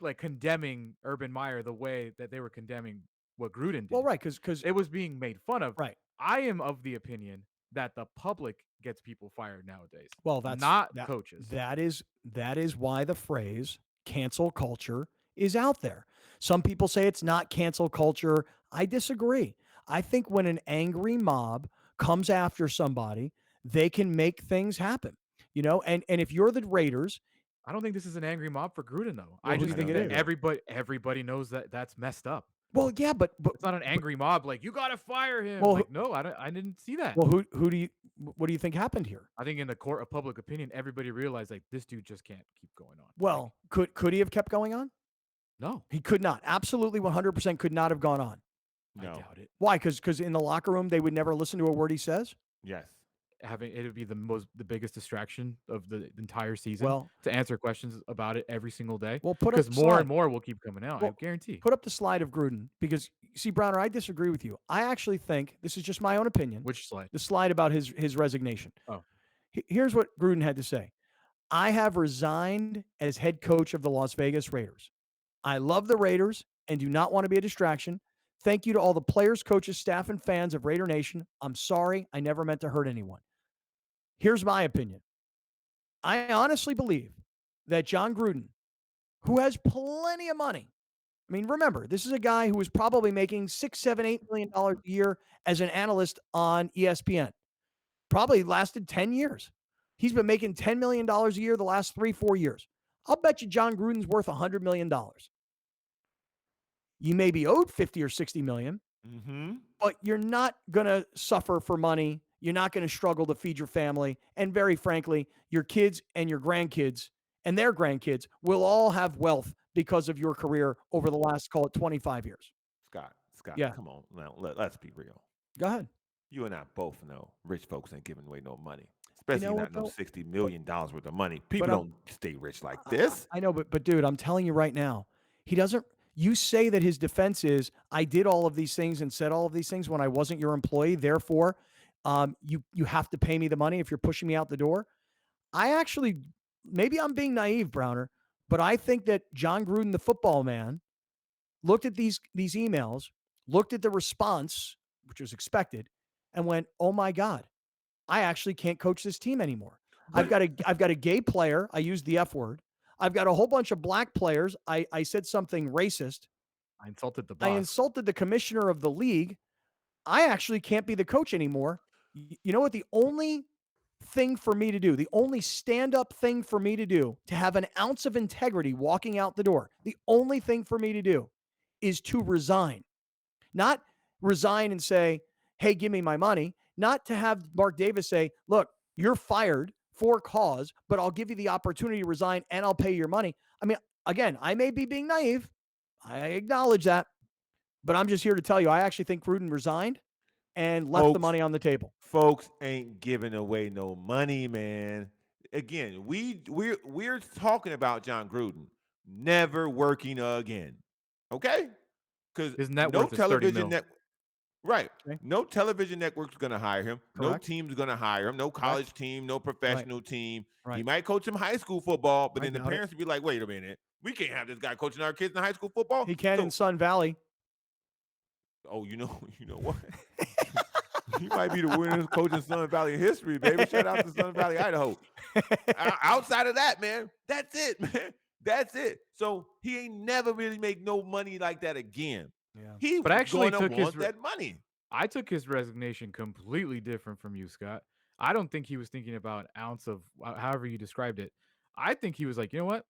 like, condemning Urban Meyer the way that they were condemning what Gruden did. well, right, because It was being made fun of. right. I am of the opinion that the public gets people fired nowadays. Well, that's not that- coaches. That is why the phrase cancel culture is out there. Some people say it's not cancel culture. I disagree. I think when an angry mob comes after somebody, they can make things happen. And if you're the Raiders, I don't think this is an angry mob for Gruden though. Well, I who do just you think think it that is? everybody knows that that's messed up. well, yeah, but It's not an angry mob like you got to fire him. Well, Like, no, I didn't see that. well, what do you think happened here? I think in the court of public opinion, everybody realized like this dude just can't keep going on. Well, could he have kept going on? No, He could not. Absolutely 100% could not have gone on. I No. doubt it. Why? Because in the locker room, they would never listen to a word he says? Yes. It would be the biggest distraction of the entire season. Well- to answer questions about it every single day. Well, put up because the more slide. and more will keep coming out. I Well, guarantee. Put up the slide of Gruden because, see, Browner, I disagree with you. I actually think, this is just my own opinion, Which slide? the slide about his resignation. Oh. Here's what Gruden had to say. I have resigned as head coach of the Las Vegas Raiders. I love the Raiders and do not want to be a distraction. Thank you to all the players, coaches, staff, and fans of Raider Nation. I'm sorry. I never meant to hurt anyone. Here's my opinion. I honestly believe that Jon Gruden, who has plenty of money, I mean, remember, this is a guy who was probably making $6, $7, $8 million a year as an analyst on ESPN. Probably lasted 10 years. He's been making $10 million a year the last 3-4 years. I'll bet you Jon Gruden's worth $100 million. You may be owed 50 or 60 million, but you're not going to suffer for money. You're not going to struggle to feed your family. And very frankly, your kids and your grandkids and their grandkids will all have wealth because of your career over the last, call it 25 years. Scott, Yeah. come on. Now, let's be real. Go ahead. You and I both know rich folks ain't giving away no money, especially know not what, no though? $60 million worth of money. People I'm- don't stay rich like this. I know, but dude, I'm telling you right now, he doesn't. You say that his defense is, I did all of these things and said all of these things when I wasn't your employee. Therefore, you have to pay me the money if you're pushing me out the door. I actually, maybe I'm being naive, Browner, but I think that Jon Gruden, the football man, looked at these emails, looked at the response, which was expected, and went, "Oh my God, I actually can't coach this team anymore. I've got a gay player. I used the F word. I've got a whole bunch of black players. I said something racist. I insulted the I boss. insulted the commissioner of the league. I actually can't be the coach anymore. You know what? The only thing for me to do, the only stand-up thing for me to do, to have an ounce of integrity walking out the door, the only thing for me to do is to resign. Not resign and say, hey, give me my money. Not to have Mark Davis say, look, you're fired for cause, but I'll give you the opportunity to resign and I'll pay your money. I mean, again, I may be being naive. I acknowledge that. But I'm just here to tell you, I actually think Gruden resigned and left the money on the table. Folks ain't giving away no money, man. Again, we're talking about Jon Gruden never working again. Okay? Because His net no worth is 30 television mil. net right. No television network's gonna hire him. No Correct. team's gonna hire him. No college team, no professional team. He Right. might coach some high school football, but I then the doubt it. parents would be like, wait a minute, we can't have this guy coaching our kids in high school football. He can in Sun Valley. Oh, you know what? He might be the winningest coach in Sun Valley history, baby. Shout out to Sun Valley, Idaho. Outside of that, man, that's it, man. That's it. So he ain't never really make no money like that again. Yeah. He But I actually gonna took his want that money. I took his resignation completely different from you, Scott. I don't think he was thinking about an ounce of however you described it. I think he was like, you know what?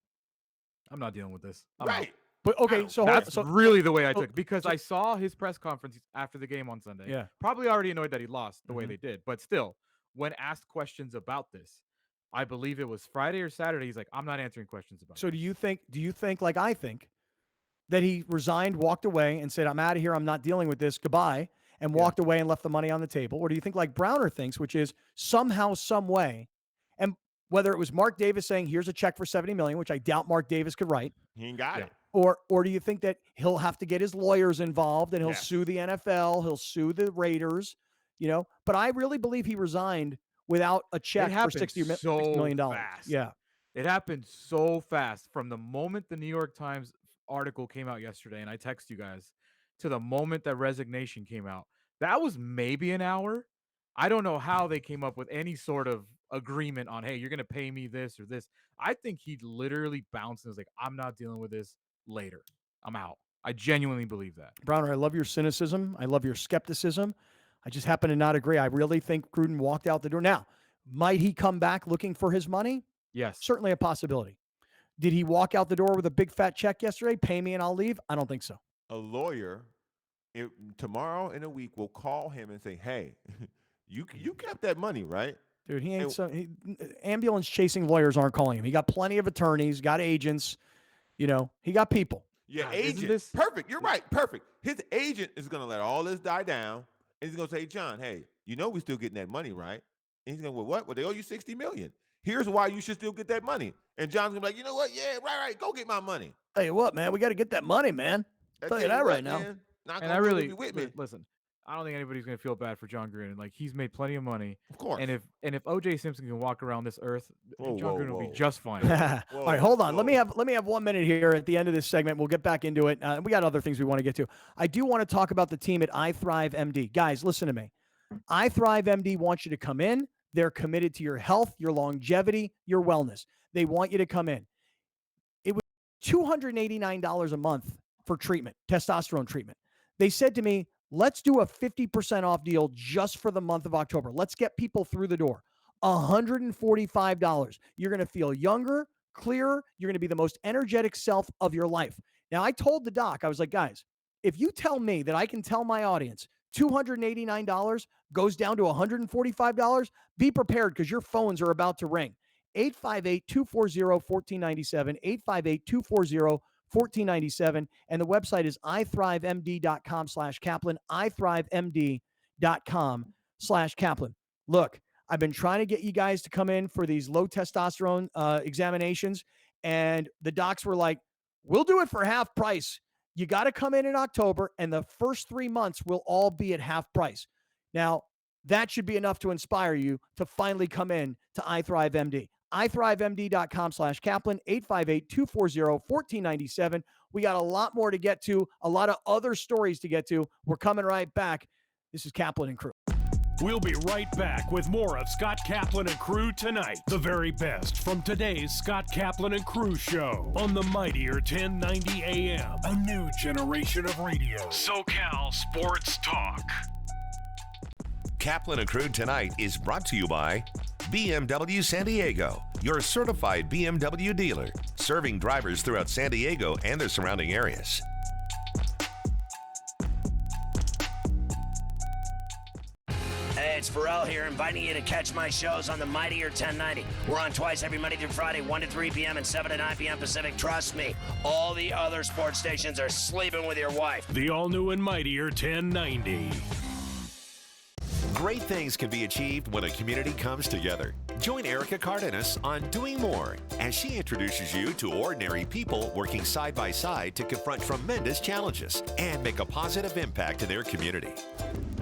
I'm not dealing with this. I'm out." Right. But okay, so That's so, really the way I so- took it because so- I saw his press conference after the game on Sunday. Yeah. Probably already annoyed that he lost the way Mhm. they did, but still, when asked questions about this, I believe it was Friday or Saturday. He's like, I'm not answering questions about So do you think like I think that he resigned, walked away and said, I'm out of here, I'm not dealing with this, goodbye, and walked away and left the money on the table? Or do you think like Browner thinks, which is somehow, some way, and whether it was Mark Davis saying, here's a check for $70 million, which I doubt Mark Davis could write, He ain't got it. or do you think that he'll have to get his lawyers involved and he'll Yes. sue the NFL, he'll sue the Raiders, But I really believe he resigned without a check for happened $60 million. fast. Yeah. It happened so fast from the moment the New York Times article came out yesterday, and I text you guys, to the moment that resignation came out. That was maybe an hour. I don't know how they came up with any sort of agreement on, hey, you're going to pay me this or this. I think he literally bounced and was like, I'm not dealing with this later. I'm out. I genuinely believe that. Browner, I love your cynicism. I love your skepticism. I just happen to not agree. I really think Gruden walked out the door. Now, might he come back looking for his money? Yes. Certainly a possibility. Did he walk out the door with a big fat check yesterday? Pay me and I'll leave? I don't think so. A lawyer tomorrow in a week will call him and say, hey, you kept that money, right? Dude, he ain't And- ambulance chasing lawyers aren't calling him. He got plenty of attorneys, got agents, he got people. Yeah, God, isn't agent. this- Perfect. You're right. Perfect. His agent is going to let all this die down. And he's going to say, John, hey, we still getting that money, right? And he's going to, well, what? Well, they owe you $60 million. Here's why you should still get that money. And John's going to be like, you know what? Yeah, right. Go get my money. Tell you what, man, we got to get that money, man. Tell you that right now. Not And gonna I really really be with me. listen. I don't think anybody's gonna feel bad for Jon Gruden. Like, he's made plenty of money, Of course. and if OJ Simpson can walk around this earth, Whoa, Jon whoa, Gruden will whoa. be just fine. All right, hold on. Let me have 1 minute here at the end of this segment. We'll get back into it. We got other things we want to get to. I do want to talk about the team at I Thrive MD. Guys, listen to me. I Thrive MD wants you to come in. They're committed to your health, your longevity, your wellness. They want you to come in. It was $289 a month for treatment, testosterone treatment. They said to me, let's do a 50% off deal just for the month of October. Let's get people through the door. $145. You're going to feel younger, clearer. You're going to be the most energetic self of your life. Now, I told the doc, I was like, guys, if you tell me that I can tell my audience $289 goes down to $145, be prepared because your phones are about to ring. 858-240-1497, 858-240-1497. And the website is ithrivemd.com/Kaplan, ithrivemd.com/Kaplan. Look, I've been trying to get you guys to come in for these low testosterone examinations. And the docs were like, we'll do it for half price. You got to come in October, and the first 3 months will all be at half price. Now, that should be enough to inspire you to finally come in to iThriveMD. ithrivemd.com/Kaplan, 858-240-1497. We got a lot more to get to, a lot of other stories to get to. We're coming right back. This is Kaplan and Crew. We'll be right back with more of Scott Kaplan and Crew tonight. The very best from today's Scott Kaplan and Crew show on the mightier 1090 AM. A new generation of radio. SoCal Sports Talk. Kaplan and Crew tonight is brought to you by BMW San Diego, your certified BMW dealer, serving drivers throughout San Diego and the surrounding areas. Hey, it's Pharrell here, inviting you to catch my shows on the Mightier 1090. We're on twice every Monday through Friday, 1 to 3 p.m. and 7 to 9 p.m. Pacific. Trust me, all the other sports stations are sleeping with your wife. The all-new and mightier 1090. Great things can be achieved when a community comes together. Join Erica Cardenas on Doing More as she introduces you to ordinary people working side by side to confront tremendous challenges and make a positive impact in their community.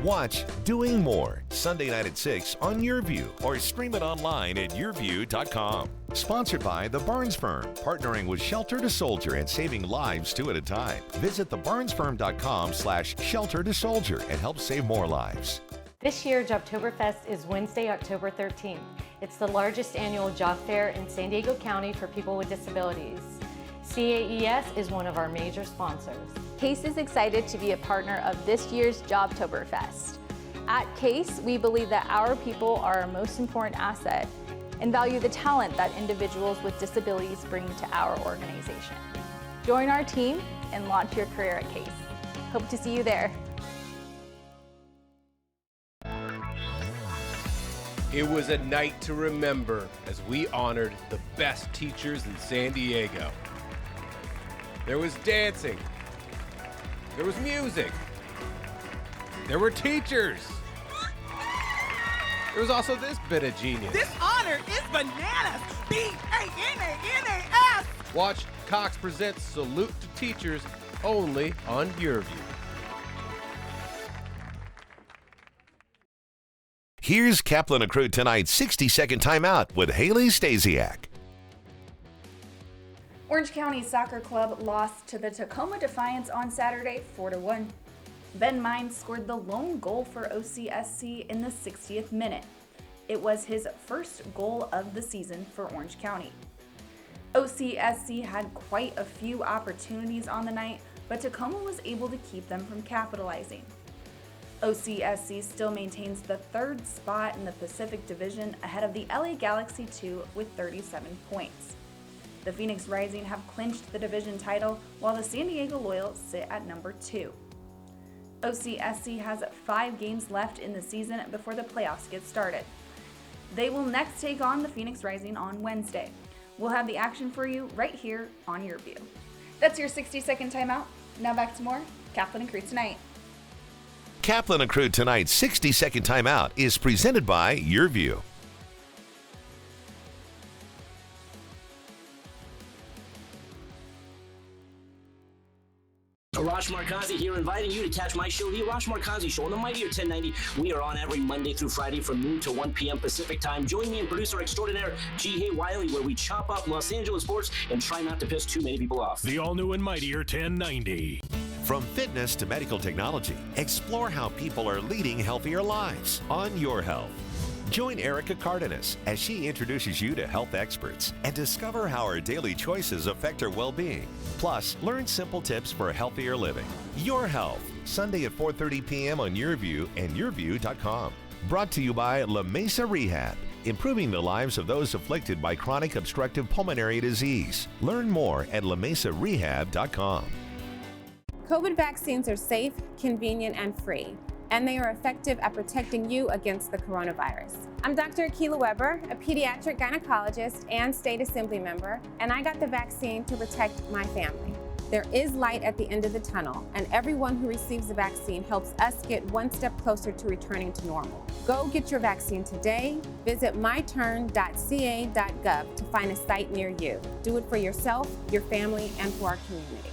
Watch Doing More Sunday night at 6 on YourView or stream it online at yourview.com. Sponsored by The Barnes Firm, partnering with Shelter to Soldier and saving lives 2 at a time. Visit thebarnesfirm.com/shelter to soldier and help save more lives. This year, Jobtoberfest is Wednesday, October 13th. It's the largest annual job fair in San Diego County for people with disabilities. CAES is one of our major sponsors. CASE is excited to be a partner of this year's Jobtoberfest. At CASE, we believe that our people are our most important asset and value the talent that individuals with disabilities bring to our organization. Join our team and launch your career at CASE. Hope to see you there. It was a night to remember as we honored the best teachers in San Diego. There was dancing. There was music. There were teachers. There was also this bit of genius. This honor is bananas. B-A-N-A-N-A-S. Watch Cox presents Salute to Teachers only on YourView. Here's Kaplan and Crew tonight's 60-second timeout with Haley Stasiak. Orange County Soccer Club lost to the Tacoma Defiance on Saturday 4-1. Ben Mines scored the lone goal for OCSC in the 60th minute. It was his first goal of the season for Orange County. OCSC had quite a few opportunities on the night, but Tacoma was able to keep them from capitalizing. OCSC still maintains the 3rd spot in the Pacific Division ahead of the LA Galaxy 2 with 37 points. The Phoenix Rising have clinched the division title while the San Diego Loyal sit at number 2. OCSC has 5 games left in the season before the playoffs get started. They will next take on the Phoenix Rising on Wednesday. We'll have the action for you right here on YourView. That's your 60-second timeout. Now back to more Kaplan and Crew tonight. Kaplan and Crew tonight's 60-second timeout is presented by YourView. Arash Markazi here, inviting you to catch my show, The Arash Markazi Show, on the Mightier 1090. We are on every Monday through Friday from noon to 1 p.m. Pacific time. Join me and producer extraordinaire G. Wiley, where we chop up Los Angeles sports and try not to piss too many people off. The all-new and mightier 1090. From fitness to medical technology, explore how people are leading healthier lives on Your Health. Join Erica Cardenas as she introduces you to health experts and discover how our daily choices affect our well-being. Plus, learn simple tips for healthier living. Your Health, Sunday at 4:30 p.m. on YourView and YourView.com. Brought to you by La Mesa Rehab, improving the lives of those afflicted by chronic obstructive pulmonary disease. Learn more at lamesarehab.com. COVID vaccines are safe, convenient, and free, and they are effective at protecting you against the coronavirus. I'm Dr. Akilah Weber, a pediatric gynecologist and state assembly member, and I got the vaccine to protect my family. There is light at the end of the tunnel, and everyone who receives the vaccine helps us get one step closer to returning to normal. Go get your vaccine today. Visit myturn.ca.gov to find a site near you. Do it for yourself, your family, and for our community.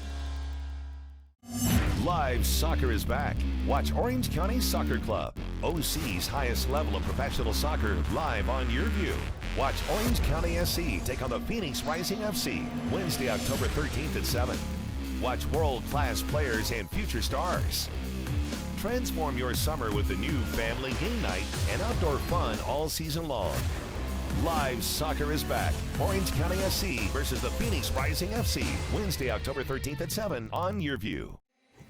Live soccer is back. Watch Orange County Soccer Club, OC's highest level of professional soccer, live on YourView. Watch Orange County SC take on the Phoenix Rising FC Wednesday, October 13th at 7. Watch world-class players and future stars. Transform your summer with the new family game night and outdoor fun all season long. Live soccer is back. Orange County SC versus the Phoenix Rising FC Wednesday, October 13th at 7 on YourView.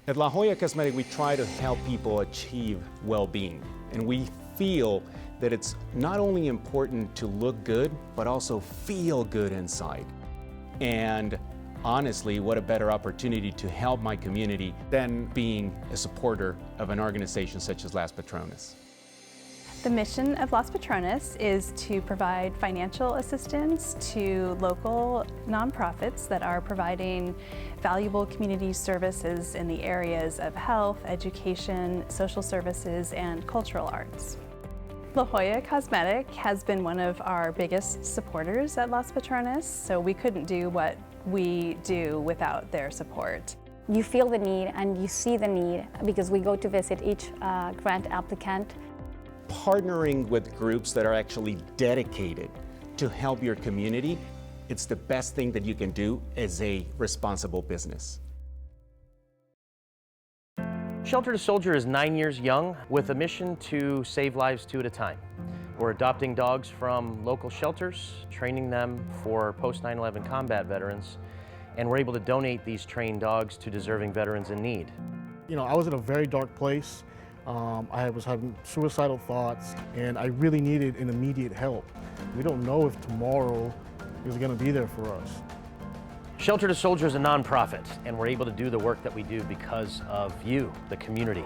At La Jolla Cosmetic, we try to help people achieve well-being, and we feel that it's not only important to look good, but also feel good inside. And honestly, what a better opportunity to help my community than being a supporter of an organization such as Las Patronas. The mission of Las Patronas is to provide financial assistance to local nonprofits that are providing valuable community services in the areas of health, education, social services, and cultural arts. La Jolla Cosmetic has been one of our biggest supporters at Las Patronas, so we couldn't do what we do without their support. You feel the need and you see the need because we go to visit each grant applicant. Partnering with groups that are actually dedicated to help your community, it's the best thing that you can do as a responsible business. Shelter to Soldier is 9 years young with a mission to save lives 2 at a time. We're adopting dogs from local shelters, training them for post 9/11 combat veterans, and we're able to donate these trained dogs to deserving veterans in need. You know, I was in a very dark place. I was having suicidal thoughts, and I really needed an immediate help. We don't know if tomorrow is going to be there for us. Shelter to Soldier is a nonprofit, and we're able to do the work that we do because of you, the community.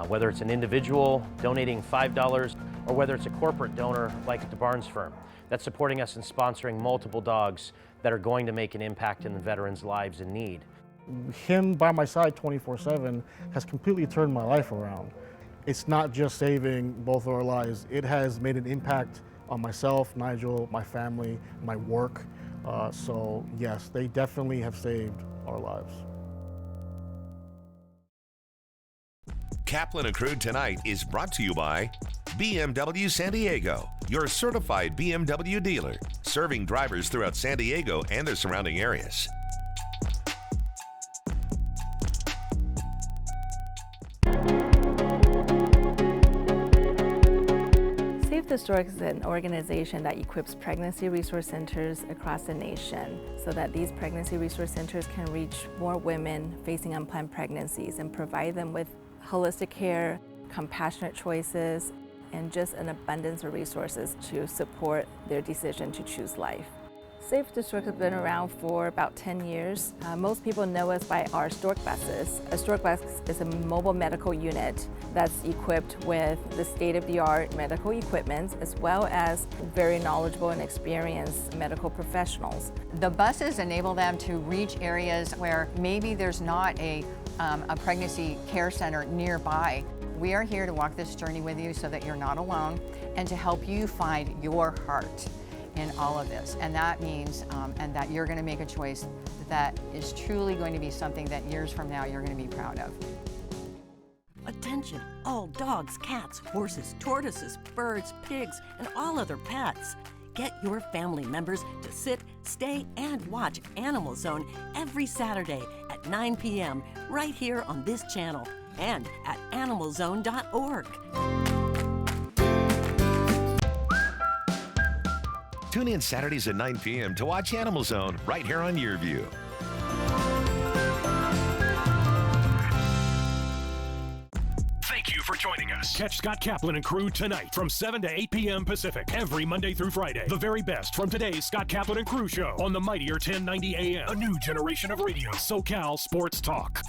Whether it's an individual donating $5 or whether it's a corporate donor like the Barnes firm that's supporting us and sponsoring multiple dogs that are going to make an impact in the veterans' lives in need. Him by my side 24/7 has completely turned my life around. It's not just saving both of our lives, it has made an impact on myself, Nigel, my family, my work. So yes, they definitely have saved our lives. Kaplan and Crew Tonight is brought to you by BMW San Diego, your certified BMW dealer, serving drivers throughout San Diego and the surrounding areas. Save the Stork is an organization that equips pregnancy resource centers across the nation so that these pregnancy resource centers can reach more women facing unplanned pregnancies and provide them with holistic care, compassionate choices, and just an abundance of resources to support their decision to choose life. Save the Stork has been around for about 10 years. Most people know us by our Stork buses. A Stork bus is a mobile medical unit that's equipped with the state-of-the-art medical equipment as well as very knowledgeable and experienced medical professionals. The buses enable them to reach areas where maybe there's not a pregnancy care center nearby. We are here to walk this journey with you so that you're not alone and to help you find your heart in all of this. And that means and that you're going to make a choice that is truly going to be something that years from now you're going to be proud of. Attention, all dogs, cats, horses, tortoises, birds, pigs, and all other pets. Get your family members to sit, stay, and watch Animal Zone every Saturday at 9 p.m. right here on this channel and at animalzone.org. Tune in Saturdays at 9 p.m. to watch Animal Zone right here on YearView. Thank you for joining us. Catch Scott Kaplan and crew tonight from 7 to 8 p.m. Pacific every Monday through Friday. The very best from today's Scott Kaplan and crew show on the mightier 1090 AM. A new generation of radio, SoCal Sports Talk.